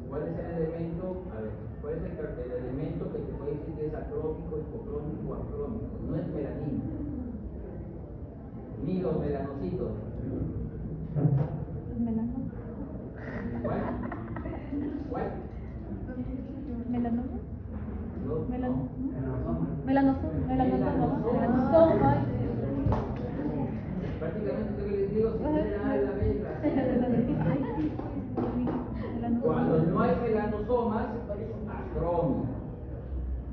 ¿Cuál es el elemento? A ver, ¿cuál es el elemento que te puede decir que es acrómico, hipocrómico o acrómico? No es melanina. Ni los melanocitos. Melanoma. ¿Cuál? ¿Cuál? Melanoma. No, Melanoma. no. Melanoma. Melanoma. Melanoma. Prácticamente lo que les digo, si quieren a la vela. Melanoma. Cuando no hay melanosomas, acrómico.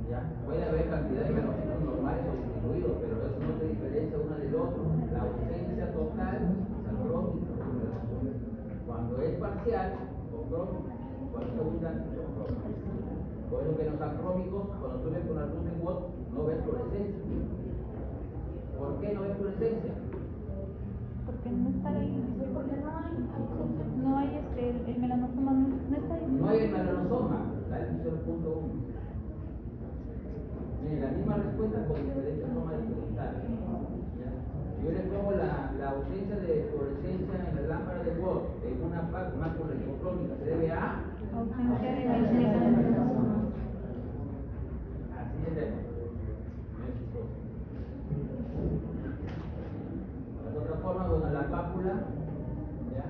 ¿Ya? Puede haber cantidad de melanocitos normales o disminuidos, pero eso no se diferencia uno del otro. La ausencia total es acrómico. Cuando es parcial, o crómico. Cuando es abundante, o crómico. Por eso que los acrómicos, cuando tú ves con la luz de Watt, no ves fluorescencia. ¿Por qué no ves fluorescencia? Porque no está ahí. Porque No hay el melanoma no está ahí. No hay el melanosoma, da el 0.1. Miren, la misma respuesta con diferentes formas de preguntar. Yo le pongo la ausencia de fluorescencia en la lámpara de Watt en una mácula hipocrómica, ¿se debe a? Ausencia de melanoma. Así es de de otra forma, bueno, la pápula, ¿ya?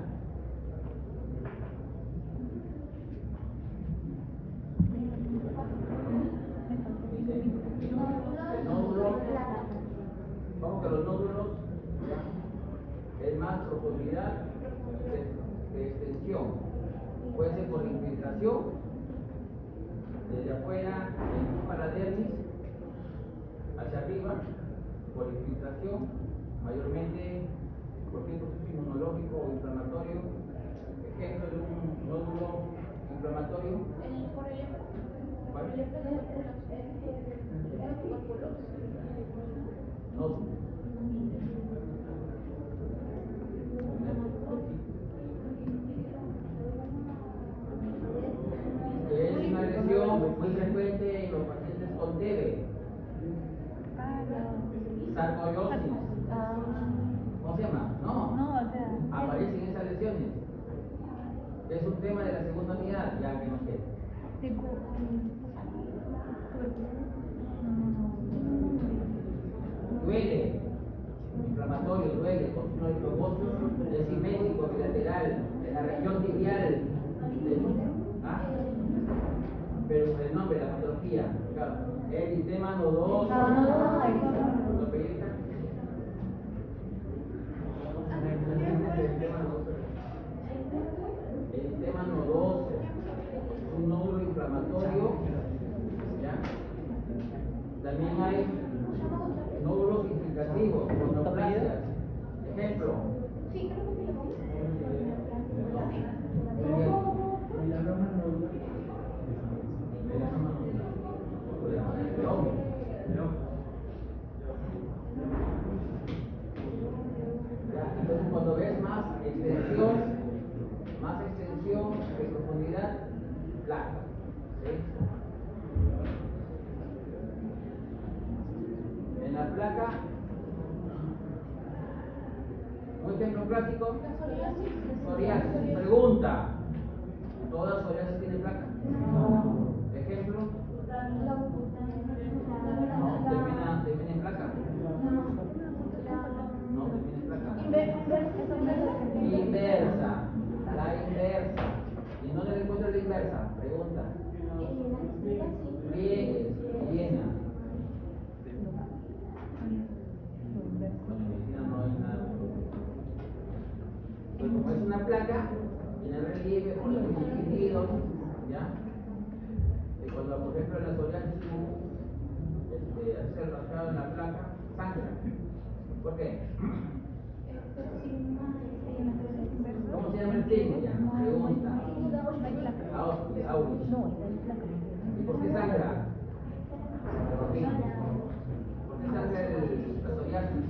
El nódulo, vamos que los nódulos, ¿ya? Es más profundidad de extensión. Puede ser por infiltración, desde afuera, para la dermis, hacia arriba, por infiltración, mayormente por tipo inmunológico o inflamatorio. Ejemplo de un nódulo inflamatorio. ¿Cuál? Nódulo. Es una lesión muy frecuente en los pacientes con TB. Sarcoidosis. ¿Cómo se llama? No. No, o sea. Aparecen esas lesiones. Es un tema de la segunda unidad, ya que nos queda. Duele, inflamatorio, duele, con signo de trombosis, es simétrico, bilateral, en la región tibial. ¿Ah? Pero el nombre, la patología, claro, el sistema nodoso. ¿Lo periodistas? El sistema nodoso es un nódulo inflamatorio, ¿ya? También hay nódulos infiltrativos, neoplasias. Ejemplo. Sí, creo que lo Entonces, cuando ves más extensión de profundidad, placa. ¿Sí? En la placa Un ejemplo clásico, psoriasis. Pregunta, ¿todas psoriasis tienen placa? Ejemplo, no, termina en placa. No, termina en placa. Inversa, la inversa. ¿Y dónde le encuentro la inversa? Pregunta. Pliegues, llena. Con medicina no hay nada. Pues como es una placa, tiene relieve con los individuos, ¿ya? Y cuando, por ejemplo, en la psoriasis tú haces el rascado en la placa, sangra. ¿Por qué? ¿Cómo se llama el signo? Pregunta. Auris. ¿Y por qué sangra? ¿Por qué sangra la psoriasis?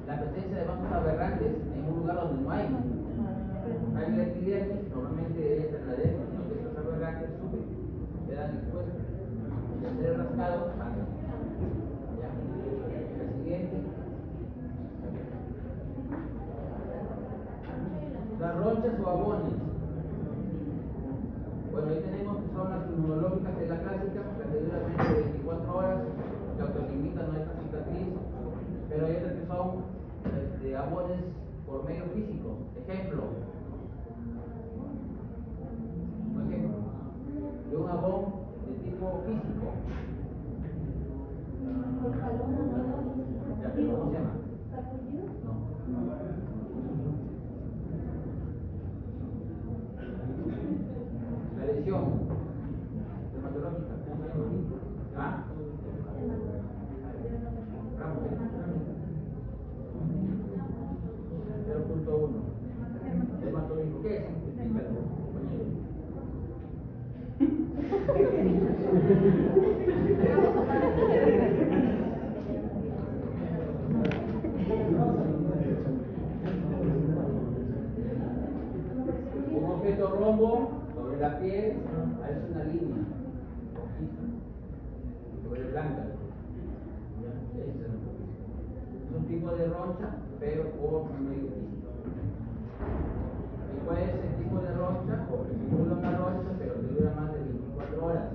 La presencia de vasos aberrantes en un lugar donde no hay epidermis, normalmente ella está en la dermis, sino que estos aberrantes suben, quedan expuestos. Y al ser rascado, sangra. Ya. El siguiente. Las ronchas o abones. Bueno, ahí tenemos que son las inmunológicas de la clásica, las que duran menos de 24 horas, que autolimitan nuestra cicatriz, pero hay otras que son abones por medio físico. Ejemplo de un abón de tipo físico. ¿Cómo se llama? No. La lesión dermatológica, ¿cómo se llama? ¿Ah? Ramos, 0.1. Dermatológico, ¿qué es? Explícalo, compañero. Un objeto rombo sobre la piel, es una línea rojiza, sobre blanca. Es un tipo de roncha, pero por medio físico. Y puede ser el tipo de roncha, o que simula una roncha, pero que dura más de 24 horas.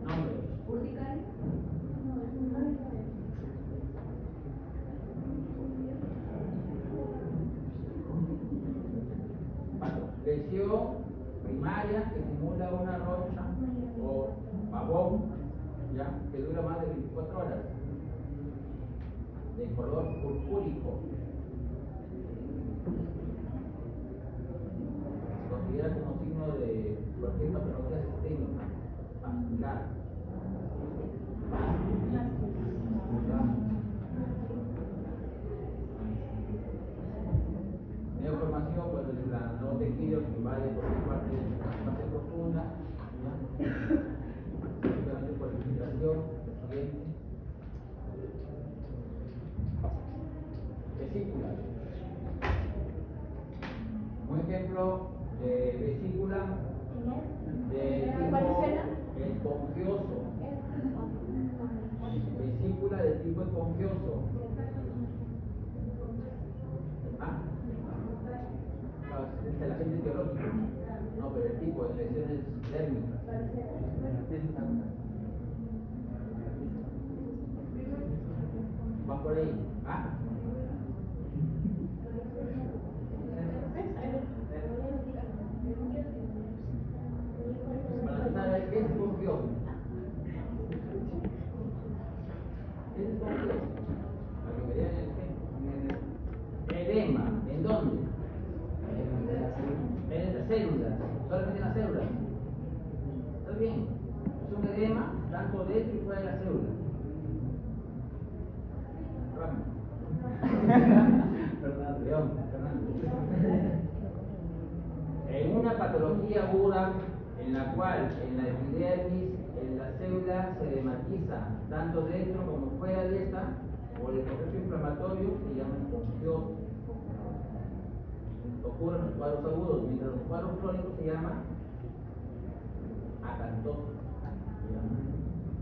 Nombre. Lesión primaria que simula una roncha o babón, ¿ya? Que dura más de 24 horas, de color purpúrico. Se considera como signo de cualquier patología sistémica, vascular. Neoformación, pues es la no tejido que invade por la parte más profunda, simplemente por infiltración. Siguiente. Vesículas. Un ejemplo de vesícula de tipo esponjoso. Vesícula de tipo esponjoso. ¿Ah? Es el agente teológico. No, pero el tipo de lesiones térmicas. Va por ahí. ¿Ah? Para saber qué es esponjoso. ¿Qué es esponjoso? Para que vean el ejemplo. Perdón, Fernando. En una patología aguda en la cual en la epidermis la célula se dematiza tanto dentro como fuera de esta, por el proceso inflamatorio se llama esponjosis. Ocurren los cuadros agudos, mientras los cuadros crónicos se llaman acantosis.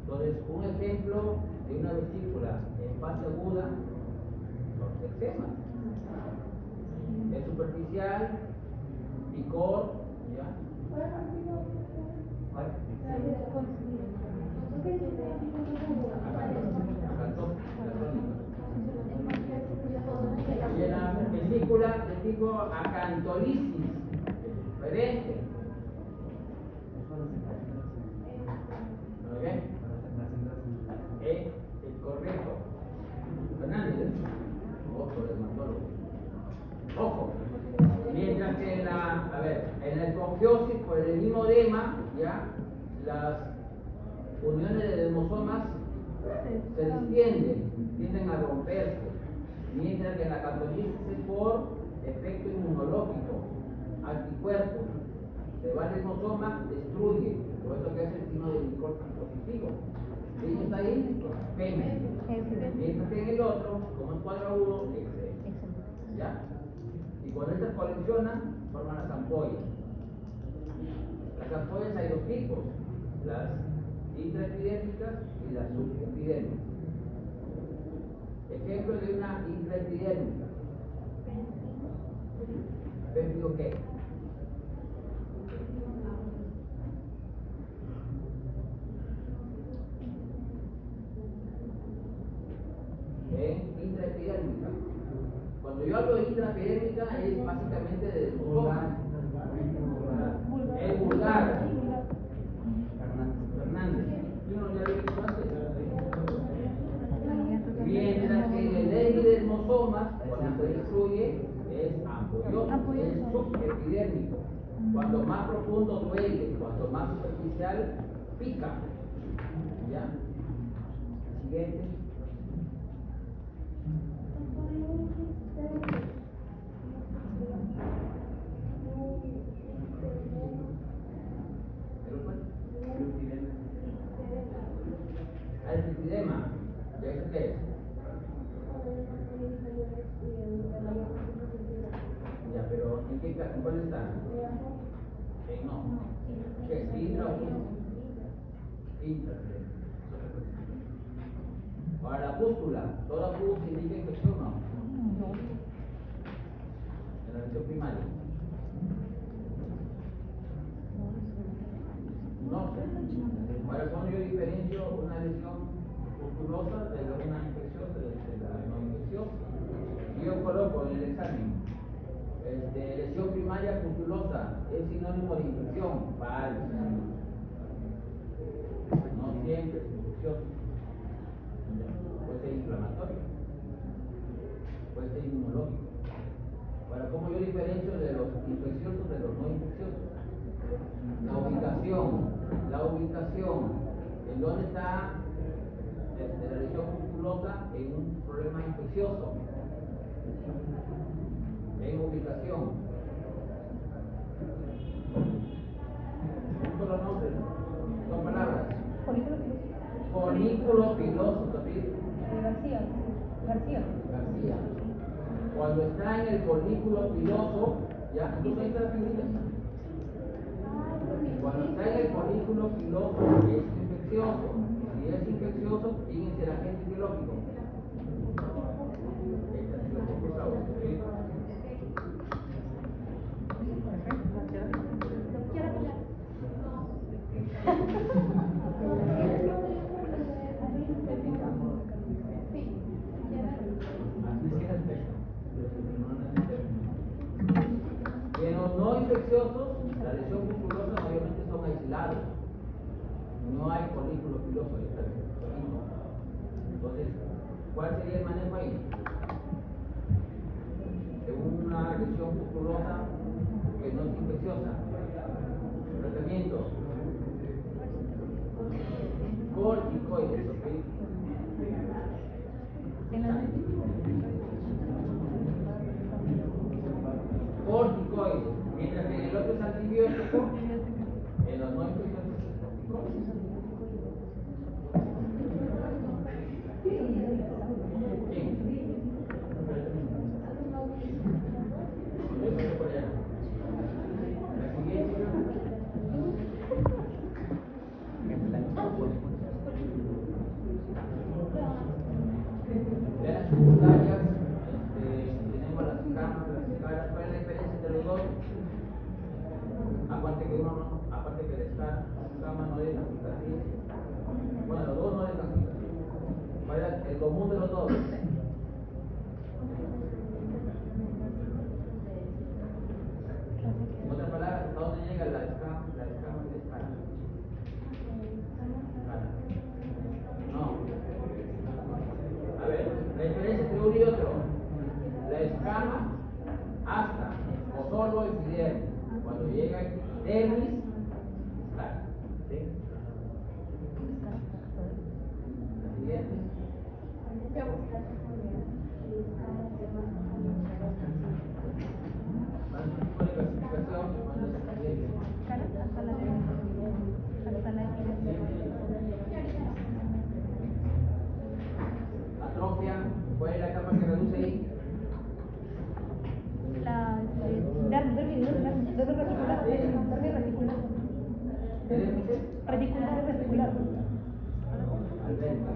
Entonces, un ejemplo de una vesícula en fase aguda son eczemas. Es superficial, picor, ¿ya? Y en la vesícula de tipo acantolisis, diferente. ¿Muy bien? Es el correcto. Fernández, otro dermatólogo. Ojo. Mientras que en la esponjosis, por el mismo edema, ¿ya? Las uniones de dermosomas se distienden, tienden a romperse. Mientras que en la acantolisis es por efecto inmunológico, anticuerpos. Se va el dermosoma, destruye. Por eso que es el signo del corte positivo. ¿Sí está ahí? Mientras que en el otro, como es cuadro agudo, ¿ya? Y cuando estas coleccionan, forman las ampollas. Las ampollas hay dos tipos, las intraepidérmicas y las subepidérmicas. Ejemplo de una intraepidérmica. ¿Péptido qué? Intraepidérmica. Cuando yo hablo de intraepidérmica es básicamente de dermosoma. Es vulgar. Fernández. ¿Tú no ya lo he dicho antes? Mientras que en el dermosomas, cuando se destruye, es ampolloso, es subepidérmico. Cuando más profundo duele, cuanto más superficial, pica. ¿Ya? Siguiente. El lipidema, ¿ya eso qué es? Ya, pero ¿en qué caso? ¿Cuál está? No. ¿Qué es? ¿Intra o intra? Ahora la pústula, toda pústula indica infección, ¿no? En la lesión primaria. No sé. Ahora, cuando yo diferencio una lesión pustulosa de una infecciosa, de la no infecciosa, yo coloco en el examen lesión primaria pustulosa, es sinónimo de infección. Falso. No siempre es infeccioso. Puede ser inflamatorio, puede ser inmunológico. Ahora, ¿cómo yo diferencio de los infecciosos de los no infecciosos? La ubicación, ¿en dónde está la lesión pustulosa? En un problema infeccioso. En ubicación. Un solo nombre, son palabras. Folículo piloso, también. García. Cuando está en el folículo piloso, ya, entonces ahí está la figurita. Cuando está en el folículo piloso es infeccioso. Si es infeccioso, fíjense el agente biológico. En los no infecciosos, la lesión pustulosa obviamente son aislados. No hay folículo piloso. Entonces, ¿cuál sería el manejo ahí? De una lesión pustulosa que no es infecciosa. Tratamiento. Corticoides, ¿ok? corticoides, mientras que en el otro es antibiótico, en los no infecciosos es corticoides. Vean las secundarias, tenemos las camas, las escalas. ¿Cuál es la diferencia entre los dos? Aparte que la cama no deja cicatriz. Bueno, los dos no dejan cicatriz. ¿Cuál es el común de los dos? En otras palabras, ¿a dónde llega la escama y la escala? No. A ver, la diferencia entre uno y otro. La escama hasta o solo epidermis. Cuando llega epidermis, escala. ¿Sí? La siguiente. Atrofia, ¿cuál es la capa que reduce ahí? Reticular. Alberca.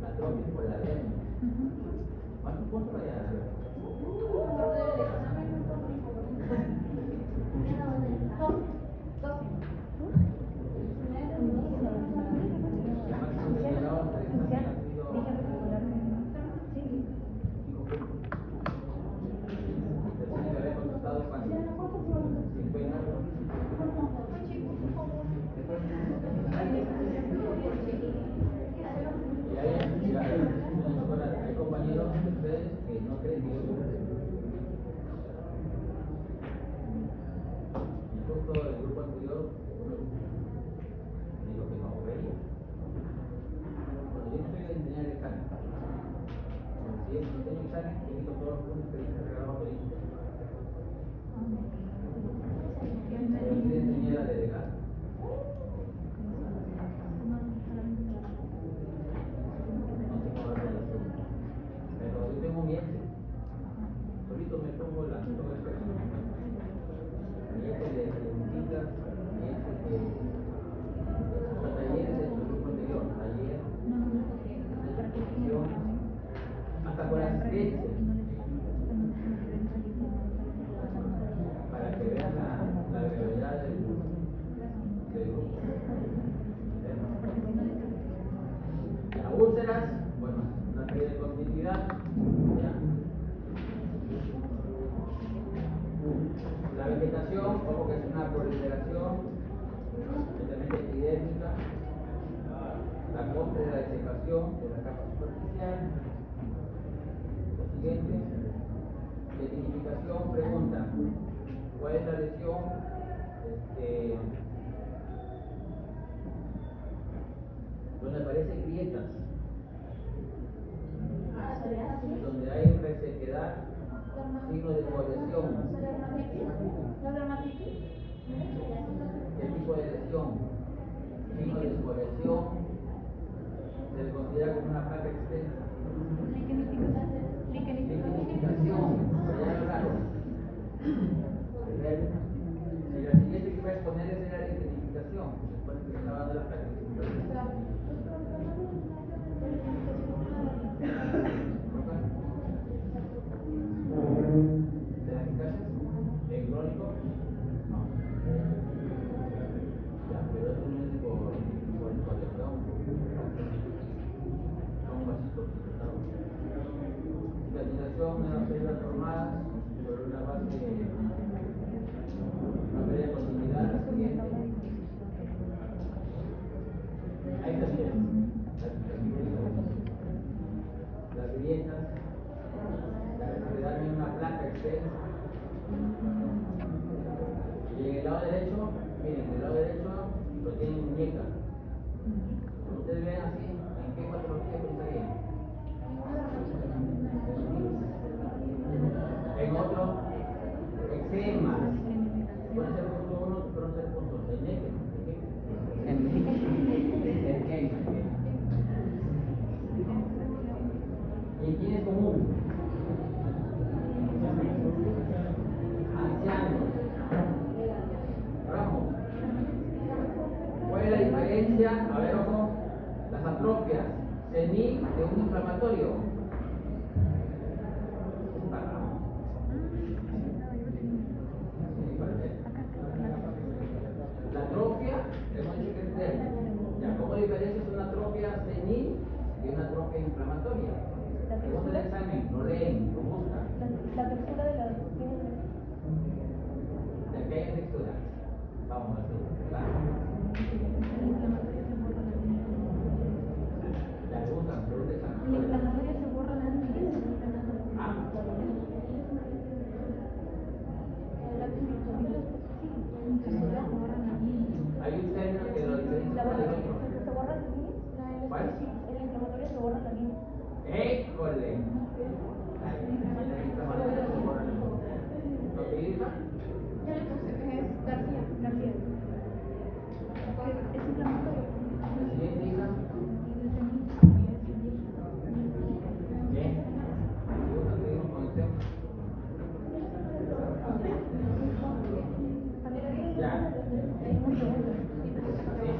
La atrofia por la alberca. ¿Cuántos puntos hay a la alberca? Hay compañeros de ustedes que no creen que yo y justo el grupo anterior dijo que no veía. Cuando yo estoy a enseñar el examen, si es enseño el examen, yo quito todos los puntos que dice regalado por ahí. Pero si le enseñé la delegada. Pero yo tengo mi ex. Solito me pongo la todo el peso. Mi ex de científicas, mi ex de los talleres de su grupo anterior, taller, de repetición, hasta con asistencia, para que vean la gravedad del grupo. Las úlceras, bueno, una serie de continuidad, ¿ya? La vegetación, como que es una proliferación, especialmente epidémica, la corte de la desecación de la capa superficial. Lo siguiente, de significación, pregunta, ¿cuál es la lesión? Donde aparecen grietas, donde hay resequedad, signo de cohesión. ¿Qué tipo de lesión? Signo de cohesión se le considera como una placa extensa. Liquenificación, sería claro. Si la siguiente que voy a exponer es la liquenificación, después que estaba dando la placa. ¿De las eficaces? ¿En crónico? No. Ya, pero eso no es por colección. Son vasitos cortados. Cicatrización de las células formadas sobre una base de materia de continuidad. La siguiente. Ahí también. Las grietas, la resequedad de una placa extensa. Y en el lado derecho, miren, en el lado derecho lo tienen muñeca. Como ustedes ven así, ¿en qué patología pensarían? En otro, de un inflamatorio. La atrofia, hemos dicho que es débil. Ya, ¿cómo diferencias una atrofia senil y una atrofia inflamatoria? Según el examen, lo leen, lo buscan. La textura de las De que haya textura. Vamos a hacer. Ya, lo buscan, pero un examen. La inflamatoria se borra la Ah, hay un término que lo diferencia con el otro. se borra la línea. ¿Cuál? El inflamatorio se borra la línea. ¡École! La inflamatoria se borra. ¿Lo que dice? Ya le puse, es García. García. Es inflamatorio. La siguiente hija. Bien. Seguimos con el tema. Ya. Así.